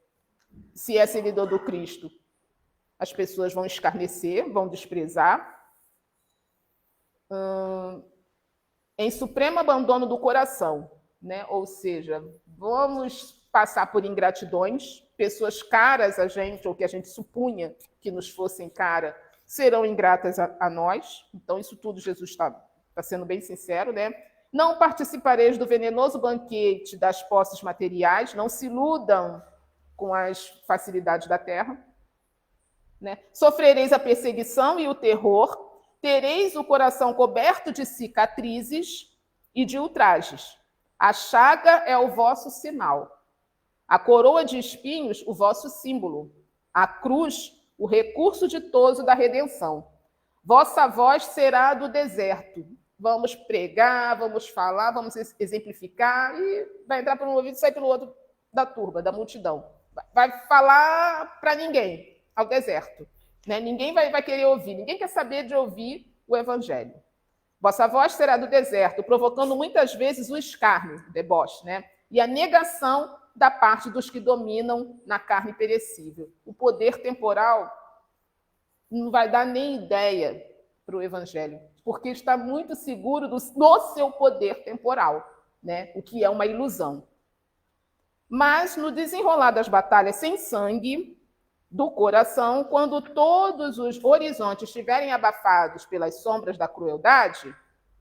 se é seguidor do Cristo, as pessoas vão escarnecer, vão desprezar. Em supremo abandono do coração, né? Ou seja, vamos passar por ingratidões, pessoas caras a gente, ou que a gente supunha que nos fossem caras, serão ingratas a nós. Então, isso tudo Jesus está sendo bem sincero, né? Não participareis do venenoso banquete das posses materiais, não se iludam com as facilidades da terra, né? Sofrereis a perseguição e o terror, tereis o coração coberto de cicatrizes e de ultrajes. A chaga é o vosso sinal, a coroa de espinhos, o vosso símbolo, a cruz, o recurso ditoso da redenção. Vossa voz será do deserto. Vamos pregar, vamos falar, vamos exemplificar, e vai entrar por um ouvido e sair pelo outro da turba, da multidão. Vai falar para ninguém, ao deserto. Né? Ninguém vai querer ouvir, ninguém quer saber de ouvir o evangelho. Vossa voz será do deserto, provocando muitas vezes o escárnio, o deboche, né? E a negação da parte dos que dominam na carne perecível. O poder temporal não vai dar nem ideia para o evangelho, porque está muito seguro do seu poder temporal, né? O que é uma ilusão. Mas no desenrolar das batalhas sem sangue do coração, quando todos os horizontes estiverem abafados pelas sombras da crueldade,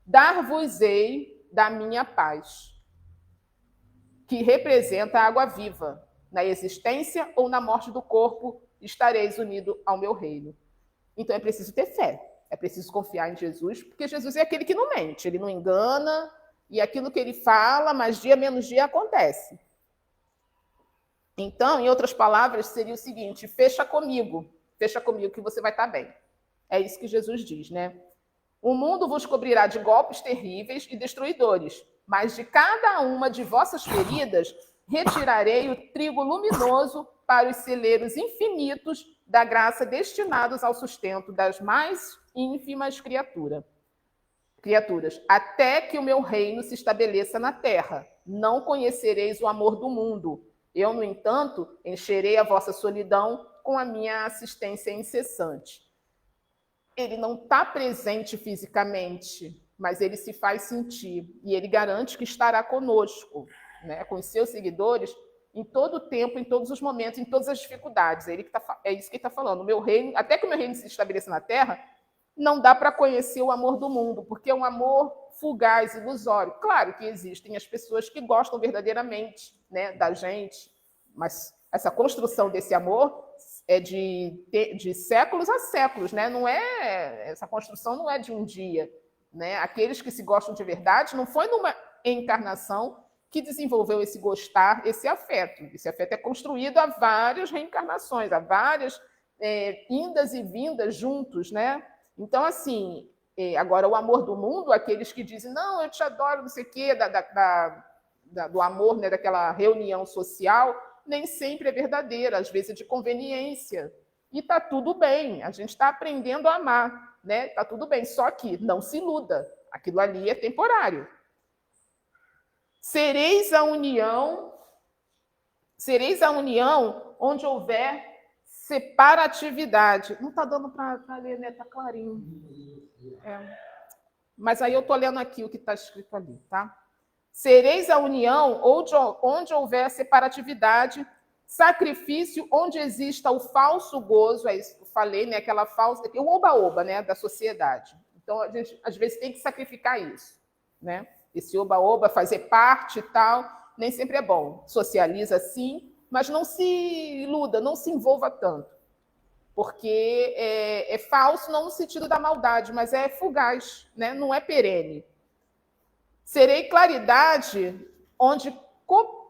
dar-vos-ei da minha paz, que representa a água viva. Na existência ou na morte do corpo, estareis unidos ao meu reino. Então é preciso ter fé, é preciso confiar em Jesus, porque Jesus é aquele que não mente, ele não engana, e aquilo que ele fala, mais dia menos dia acontece. Então, em outras palavras, seria o seguinte: fecha comigo que você vai estar bem. É isso que Jesus diz, né? O mundo vos cobrirá de golpes terríveis e destruidores, mas de cada uma de vossas feridas retirarei o trigo luminoso para os celeiros infinitos da graça destinados ao sustento das mais ínfimas criaturas, até que o meu reino se estabeleça na terra. Não conhecereis o amor do mundo. Eu, no entanto, encherei a vossa solidão com a minha assistência incessante. Ele não está presente fisicamente, mas ele se faz sentir. E ele garante que estará conosco, né, com os seus seguidores, em todo o tempo, em todos os momentos, em todas as dificuldades. É isso que ele está falando. O meu reino, até que o meu reino se estabeleça na terra, não dá para conhecer o amor do mundo, porque é um amor fugaz, ilusório. Claro que existem as pessoas que gostam verdadeiramente, né, da gente, mas essa construção desse amor é de séculos a séculos, né? Não é, essa construção não é de um dia, né? Aqueles que se gostam de verdade, não foi numa encarnação que desenvolveu esse gostar, esse afeto. Esse afeto é construído a várias reencarnações, a várias indas e vindas juntos, né? Então, assim, agora o amor do mundo, aqueles que dizem, não, eu te adoro, não sei o quê, do amor, né, daquela reunião social, nem sempre é verdadeira, às vezes é de conveniência. E está tudo bem, a gente está aprendendo a amar, né? Está tudo bem, só que não se iluda, aquilo ali é temporário. Sereis a união onde houver separatividade. Não está dando para ler, né? Está clarinho. Mas aí eu estou lendo aqui o que está escrito ali, tá? Sereis a união onde houver separatividade, sacrifício onde exista o falso gozo, é isso que eu falei, né? Aquela falsa, o oba-oba, né? Da sociedade. Então, a gente, às vezes, tem que sacrificar isso, né? Esse oba-oba, fazer parte e tal, nem sempre é bom. Socializa, sim, mas não se iluda, não se envolva tanto. Porque é falso não no sentido da maldade, mas é fugaz, né? Não é perene. Serei claridade onde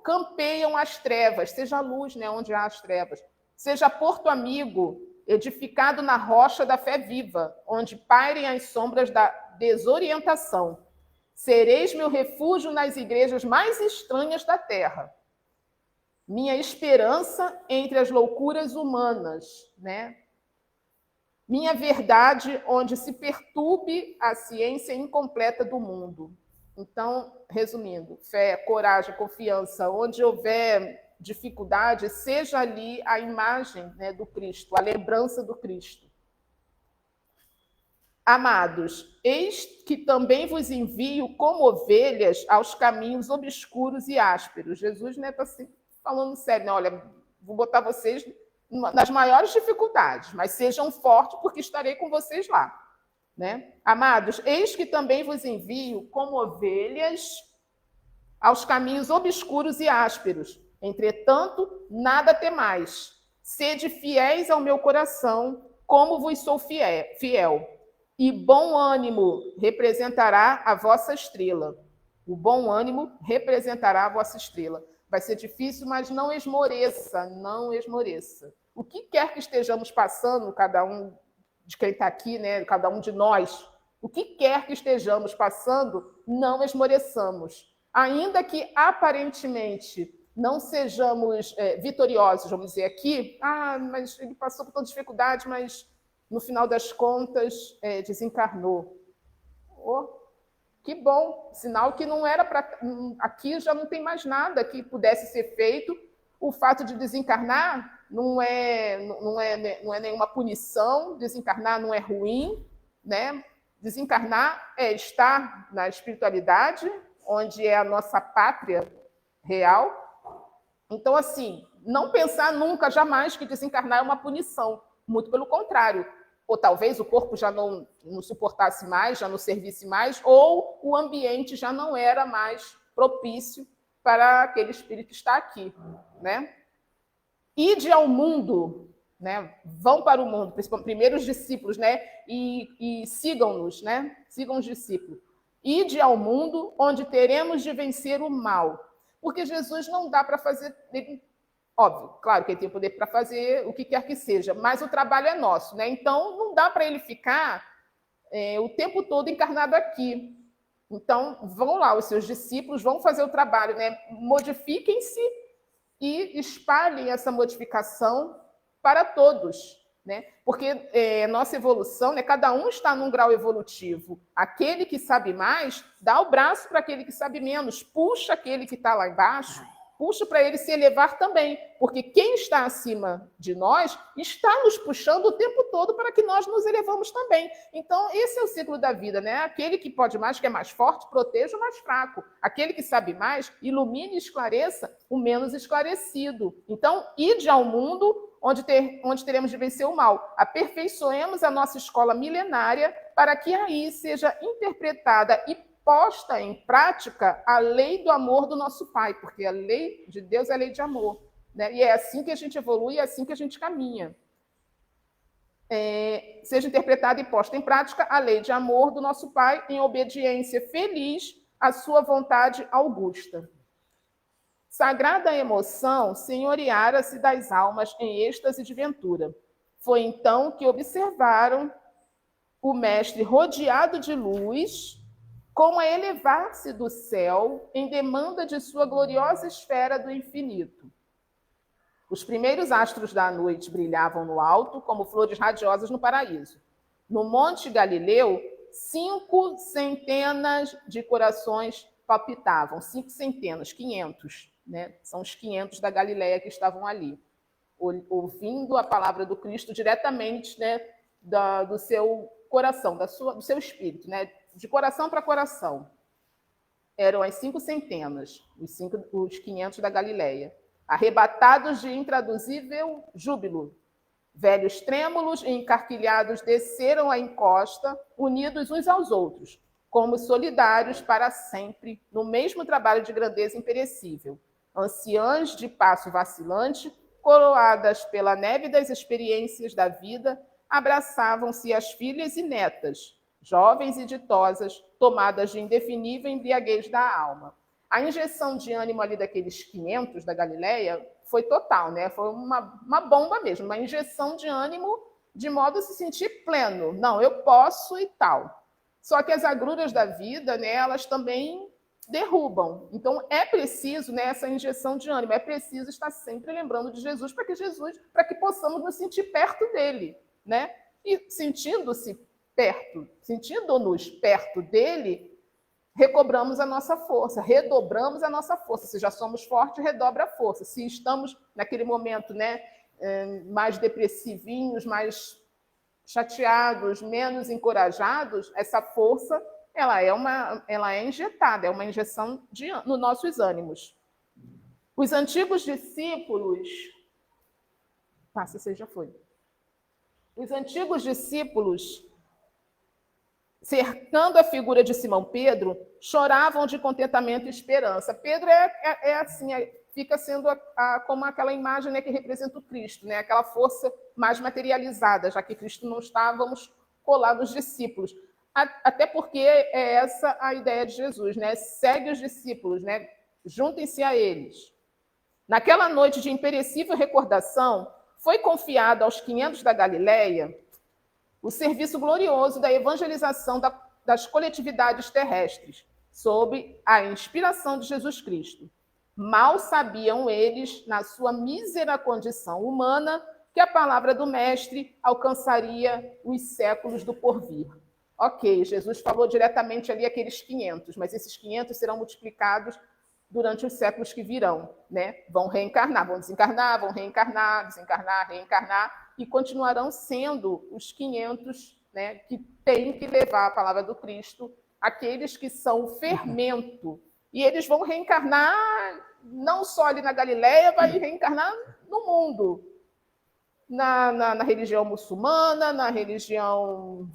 campeiam as trevas, seja a luz, né? Onde há as trevas. Seja porto amigo, edificado na rocha da fé viva, onde pairem as sombras da desorientação. Sereis meu refúgio nas igrejas mais estranhas da terra. Minha esperança entre as loucuras humanas, né? Minha verdade onde se perturbe a ciência incompleta do mundo. Então, resumindo, fé, coragem, confiança, onde houver dificuldade, seja ali a imagem, né, do Cristo, a lembrança do Cristo. Amados, eis que também vos envio como ovelhas aos caminhos obscuros e ásperos. Jesus, né, está assim, falando sério, né? Olha, vou botar vocês nas maiores dificuldades, mas sejam fortes porque estarei com vocês lá, né? Amados, eis que também vos envio como ovelhas aos caminhos obscuros e ásperos. Entretanto, nada temais. Sede fiéis ao meu coração, como vos sou fiel. E bom ânimo representará a vossa estrela. O bom ânimo representará a vossa estrela. Vai ser difícil, mas não esmoreça, não esmoreça. O que quer que estejamos passando, cada um de quem está aqui, né, cada um de nós, o que quer que estejamos passando, não esmoreçamos. Ainda que aparentemente não sejamos vitoriosos, vamos dizer aqui, mas ele passou por tanta dificuldade, mas no final das contas desencarnou. Oh, que bom, sinal que não era para... Aqui já não tem mais nada que pudesse ser feito. O fato de desencarnar não é nenhuma punição, desencarnar não é ruim, né? Desencarnar é estar na espiritualidade, onde é a nossa pátria real. Então, assim, não pensar nunca, jamais, que desencarnar é uma punição. Muito pelo contrário. Ou talvez o corpo já não suportasse mais, já não servisse mais, ou o ambiente já não era mais propício para aquele espírito estar aqui, né? Ide ao mundo, né? Vão para o mundo, primeiro os discípulos, né? E sigam-nos, né? Sigam os discípulos. Ide ao mundo onde teremos de vencer o mal. Porque Jesus não dá para fazer... Óbvio, claro que ele tem poder para fazer o que quer que seja, mas o trabalho é nosso, né? Então, não dá para ele ficar o tempo todo encarnado aqui. Então, vão lá, os seus discípulos vão fazer o trabalho, né? Modifiquem-se e espalhem essa modificação para todos, né? Porque nossa evolução, né? Cada um está num grau evolutivo. Aquele que sabe mais, dá o braço para aquele que sabe menos, puxa aquele que está lá embaixo, puxa para ele se elevar também, porque quem está acima de nós está nos puxando o tempo todo para que nós nos elevamos também. Então, esse é o ciclo da vida, né? Aquele que pode mais, que é mais forte, proteja o mais fraco. Aquele que sabe mais, ilumine e esclareça o menos esclarecido. Então, ide ao mundo onde teremos de vencer o mal. Aperfeiçoemos a nossa escola milenária para que aí seja interpretada e posta em prática a lei do amor do nosso Pai, porque a lei de Deus é a lei de amor, né? E é assim que a gente evolui, é assim que a gente caminha. Seja interpretada e posta em prática a lei de amor do nosso Pai em obediência feliz à sua vontade augusta. Sagrada emoção senhoreara-se das almas em êxtase de ventura. Foi então que observaram o mestre rodeado de luz, como a elevar-se do céu em demanda de sua gloriosa esfera do infinito. Os primeiros astros da noite brilhavam no alto, como flores radiosas no paraíso. No Monte Galileu, 5 centenas de corações palpitavam. 5 centenas, 500, né? São os 500 da Galileia que estavam ali, ouvindo a palavra do Cristo diretamente, né, do seu coração, do seu espírito, né? De coração para coração. eram as 5 centenas, os 500 da Galileia, arrebatados de intraduzível júbilo. Velhos trêmulos e encarquilhados desceram a encosta, unidos uns aos outros, como solidários para sempre, no mesmo trabalho de grandeza imperecível. Anciãs de passo vacilante, coroadas pela neve das experiências da vida, abraçavam-se as filhas e netas, jovens e ditosas, tomadas de indefinível embriaguez da alma. A injeção de ânimo ali daqueles 500 da Galileia foi total, né? Foi uma bomba mesmo, uma injeção de ânimo de modo a se sentir pleno. Não, eu posso e tal. Só que as agruras da vida, né, elas também derrubam. Então, é preciso, né, essa injeção de ânimo, é preciso estar sempre lembrando de Jesus, para que possamos nos sentir perto dele, né? E sentindo-nos perto dele, recobramos a nossa força, redobramos a nossa força. Se já somos fortes, redobra a força. Se estamos naquele momento, né, mais depressivinhos, mais chateados, menos encorajados, essa força ela é injetada, é uma injeção nos nossos ânimos. Os antigos discípulos... Passa, você já foi. Os antigos discípulos, cercando a figura de Simão Pedro, choravam de contentamento e esperança. Pedro assim, fica sendo como aquela imagem, né, que representa o Cristo, né, aquela força mais materializada, já que Cristo não estávamos colar nos discípulos. Até porque é essa a ideia de Jesus, né? Segue os discípulos, né? Juntem-se a eles. Naquela noite de imperecível recordação, foi confiado aos 500 da Galileia o serviço glorioso da evangelização das coletividades terrestres, sob a inspiração de Jesus Cristo. Mal sabiam eles, na sua mísera condição humana, que a palavra do Mestre alcançaria os séculos do porvir. Ok, Jesus falou diretamente ali aqueles 500, mas esses 500 serão multiplicados durante os séculos que virão, né? Vão reencarnar, vão desencarnar, vão reencarnar, desencarnar, reencarnar, e continuarão sendo os 500, né, que têm que levar a palavra do Cristo, aqueles que são o fermento. E eles vão reencarnar não só ali na Galileia, vai reencarnar no mundo. Na religião muçulmana, na religião,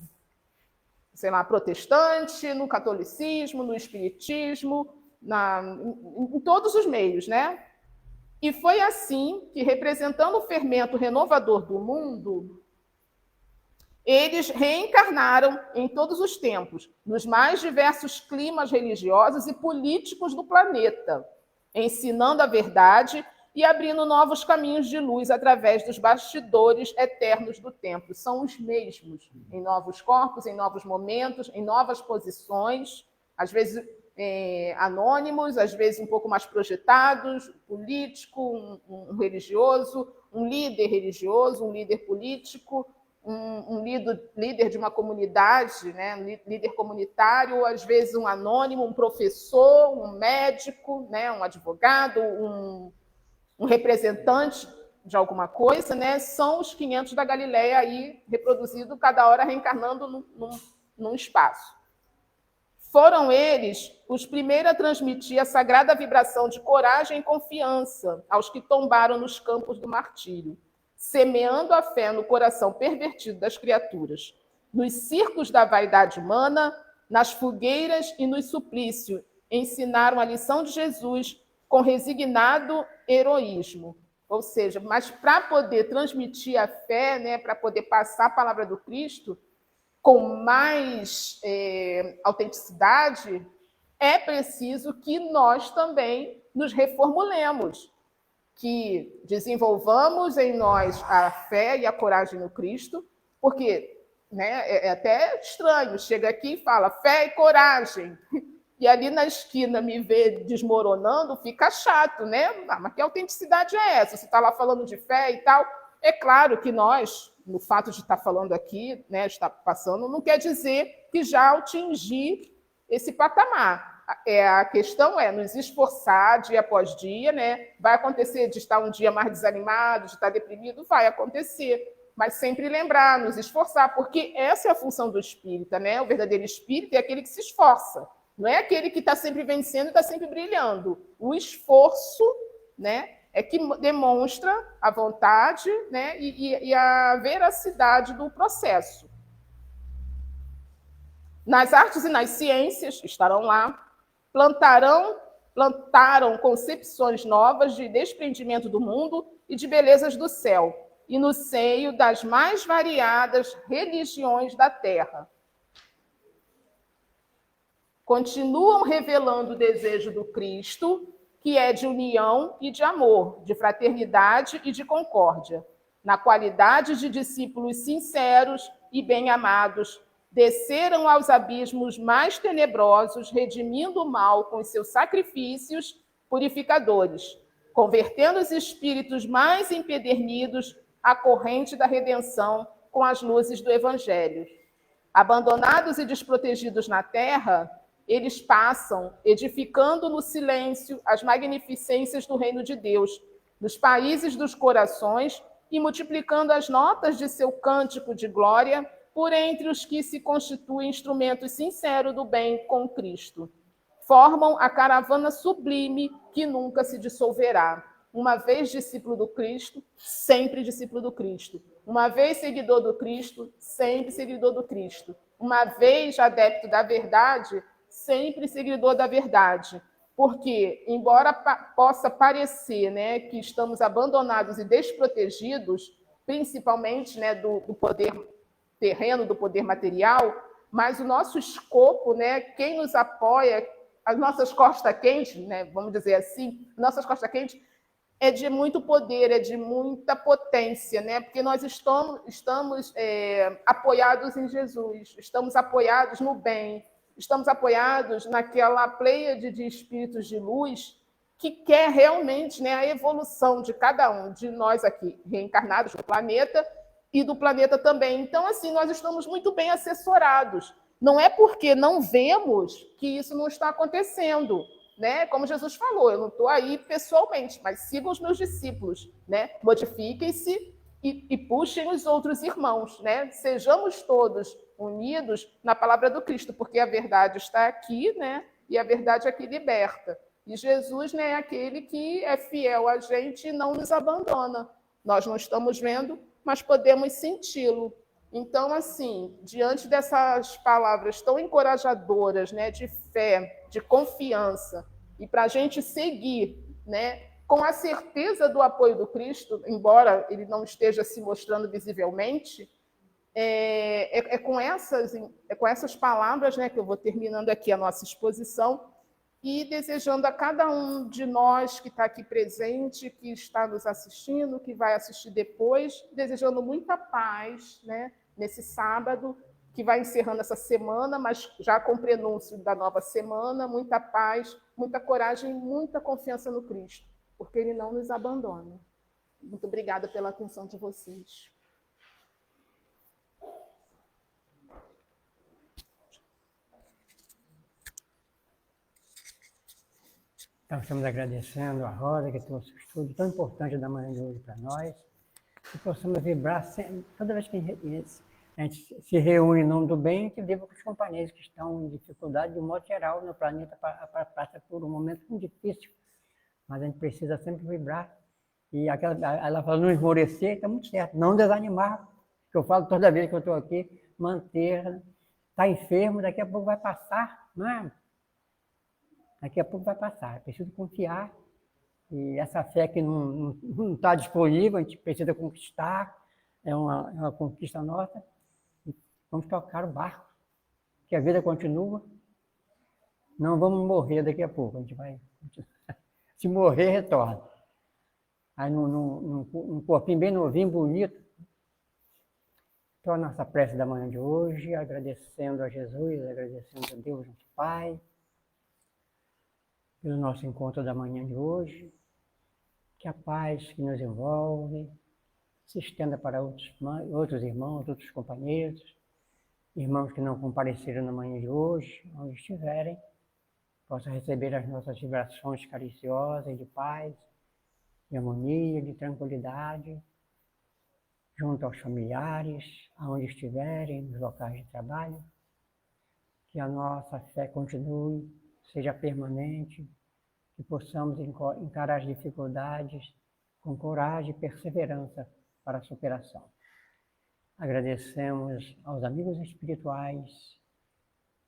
sei lá, protestante, no catolicismo, no espiritismo, em todos os meios, né? E foi assim que, representando o fermento renovador do mundo, eles reencarnaram em todos os tempos, nos mais diversos climas religiosos e políticos do planeta, ensinando a verdade e abrindo novos caminhos de luz através dos bastidores eternos do tempo. São os mesmos, em novos corpos, em novos momentos, em novas posições, às vezes anônimos, às vezes um pouco mais projetados, político, um religioso, um líder religioso, um líder político, um líder de uma comunidade, né? Líder comunitário, às vezes um anônimo, um professor, um médico, né? Um advogado, um representante de alguma coisa, né? São os 500 da Galileia aí, reproduzido cada hora reencarnando num espaço. Foram eles os primeiros a transmitir a sagrada vibração de coragem e confiança aos que tombaram nos campos do martírio, semeando a fé no coração pervertido das criaturas, nos circos da vaidade humana, nas fogueiras e nos suplícios, ensinaram a lição de Jesus com resignado heroísmo. Ou seja, mas para poder transmitir a fé, né, para poder passar a palavra do Cristo com mais autenticidade, é preciso que nós também nos reformulemos, que desenvolvamos em nós a fé e a coragem no Cristo, porque, né, é até estranho, chega aqui e fala fé e coragem, e ali na esquina me vê desmoronando, fica chato, né? Ah, mas que autenticidade é essa? Você está lá falando de fé e tal. É claro que nós, no fato de estar falando aqui, né, estar passando, não quer dizer que já atingi esse patamar. A questão é nos esforçar dia após dia, né? Vai acontecer de estar um dia mais desanimado, de estar deprimido, vai acontecer. Mas sempre lembrar, nos esforçar, porque essa é a função do espírita, né? O verdadeiro espírita é aquele que se esforça. Não é aquele que está sempre vencendo e está sempre brilhando. O esforço, né, é que demonstra a vontade, né, e a veracidade do processo. Nas artes e nas ciências, estarão lá, plantaram concepções novas de desprendimento do mundo e de belezas do céu, e no seio das mais variadas religiões da terra. Continuam revelando o desejo do Cristo, que é de união e de amor, de fraternidade e de concórdia, na qualidade de discípulos sinceros e bem-amados, desceram aos abismos mais tenebrosos, redimindo o mal com os seus sacrifícios purificadores, convertendo os espíritos mais empedernidos à corrente da redenção com as luzes do Evangelho. Abandonados e desprotegidos na terra, eles passam, edificando no silêncio as magnificências do reino de Deus, nos países dos corações, e multiplicando as notas de seu cântico de glória por entre os que se constituem instrumentos sinceros do bem com Cristo. Formam a caravana sublime que nunca se dissolverá. Uma vez discípulo do Cristo, sempre discípulo do Cristo. Uma vez seguidor do Cristo, sempre seguidor do Cristo. Uma vez adepto da verdade, sempre seguidor da verdade. Porque, embora possa parecer, né, que estamos abandonados e desprotegidos, principalmente, né, do poder terreno, do poder material, mas o nosso escopo, né, quem nos apoia, as nossas costas quentes, né, vamos dizer assim, nossas costas quentes, é de muito poder, é de muita potência, né? Porque nós estamos apoiados em Jesus, estamos apoiados no bem, estamos apoiados naquela pleiade de espíritos de luz que quer realmente, né, a evolução de cada um de nós aqui, reencarnados no planeta e do planeta também. Então, assim, nós estamos muito bem assessorados. Não é porque não vemos que isso não está acontecendo. Né? Como Jesus falou, eu não estou aí pessoalmente, mas sigam os meus discípulos, né? Modifiquem-se e puxem os outros irmãos, né? Sejamos todos unidos na palavra do Cristo, porque a verdade está aqui, né? E a verdade aqui liberta. E Jesus, né, é aquele que é fiel a gente e não nos abandona. Nós não estamos vendo, mas podemos senti-lo. Então, assim, diante dessas palavras tão encorajadoras, né, de fé, de confiança, e para a gente seguir, né, com a certeza do apoio do Cristo, embora ele não esteja se mostrando visivelmente, é com essas palavras, né, que eu vou terminando aqui a nossa exposição e desejando a cada um de nós que está aqui presente, que está nos assistindo, que vai assistir depois, desejando muita paz, né, nesse sábado, que vai encerrando essa semana, mas já com o prenúncio da nova semana, muita paz, muita coragem, muita confiança no Cristo, porque Ele não nos abandona. Muito obrigada pela atenção de vocês. Então, estamos agradecendo a Rosa, que trouxe o estudo tão importante da manhã de hoje para nós, que possamos vibrar sempre, toda vez que a gente se reúne em nome do bem, que vibra com os companheiros que estão em dificuldade, de um modo geral, no planeta, passa por um momento muito difícil, mas a gente precisa sempre vibrar. E ela fala, não esmorecer, está muito certo, não desanimar, que eu falo toda vez que eu estou aqui, manter, está enfermo, daqui a pouco vai passar, não é? Daqui a pouco vai passar, é preciso confiar. E essa fé que não está disponível, a gente precisa conquistar, é uma conquista nossa. E vamos tocar o barco, que a vida continua. Não vamos morrer daqui a pouco, a gente vai. Se morrer, retorna. Aí num corpinho bem novinho, bonito. Então a nossa prece da manhã de hoje, agradecendo a Jesus, agradecendo a Deus, nosso Pai, pelo nosso encontro da manhã de hoje, que a paz que nos envolve se estenda para outros irmãos, outros companheiros, irmãos que não compareceram na manhã de hoje, onde estiverem, possam receber as nossas vibrações cariciosas de paz, de harmonia, de tranquilidade, junto aos familiares, aonde estiverem, nos locais de trabalho, que a nossa fé continue, seja permanente, que possamos encarar as dificuldades com coragem e perseverança para a superação. Agradecemos aos amigos espirituais,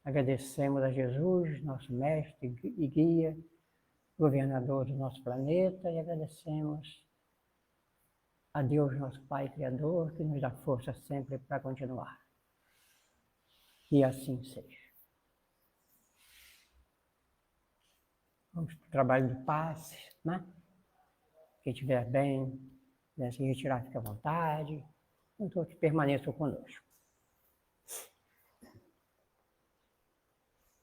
agradecemos a Jesus, nosso mestre e guia, governador do nosso planeta, e agradecemos a Deus, nosso Pai Criador, que nos dá força sempre para continuar. Que assim seja. Vamos para o trabalho de passe, né? Quem estiver bem, quiser se retirar, fique à vontade. Então, permaneçam conosco.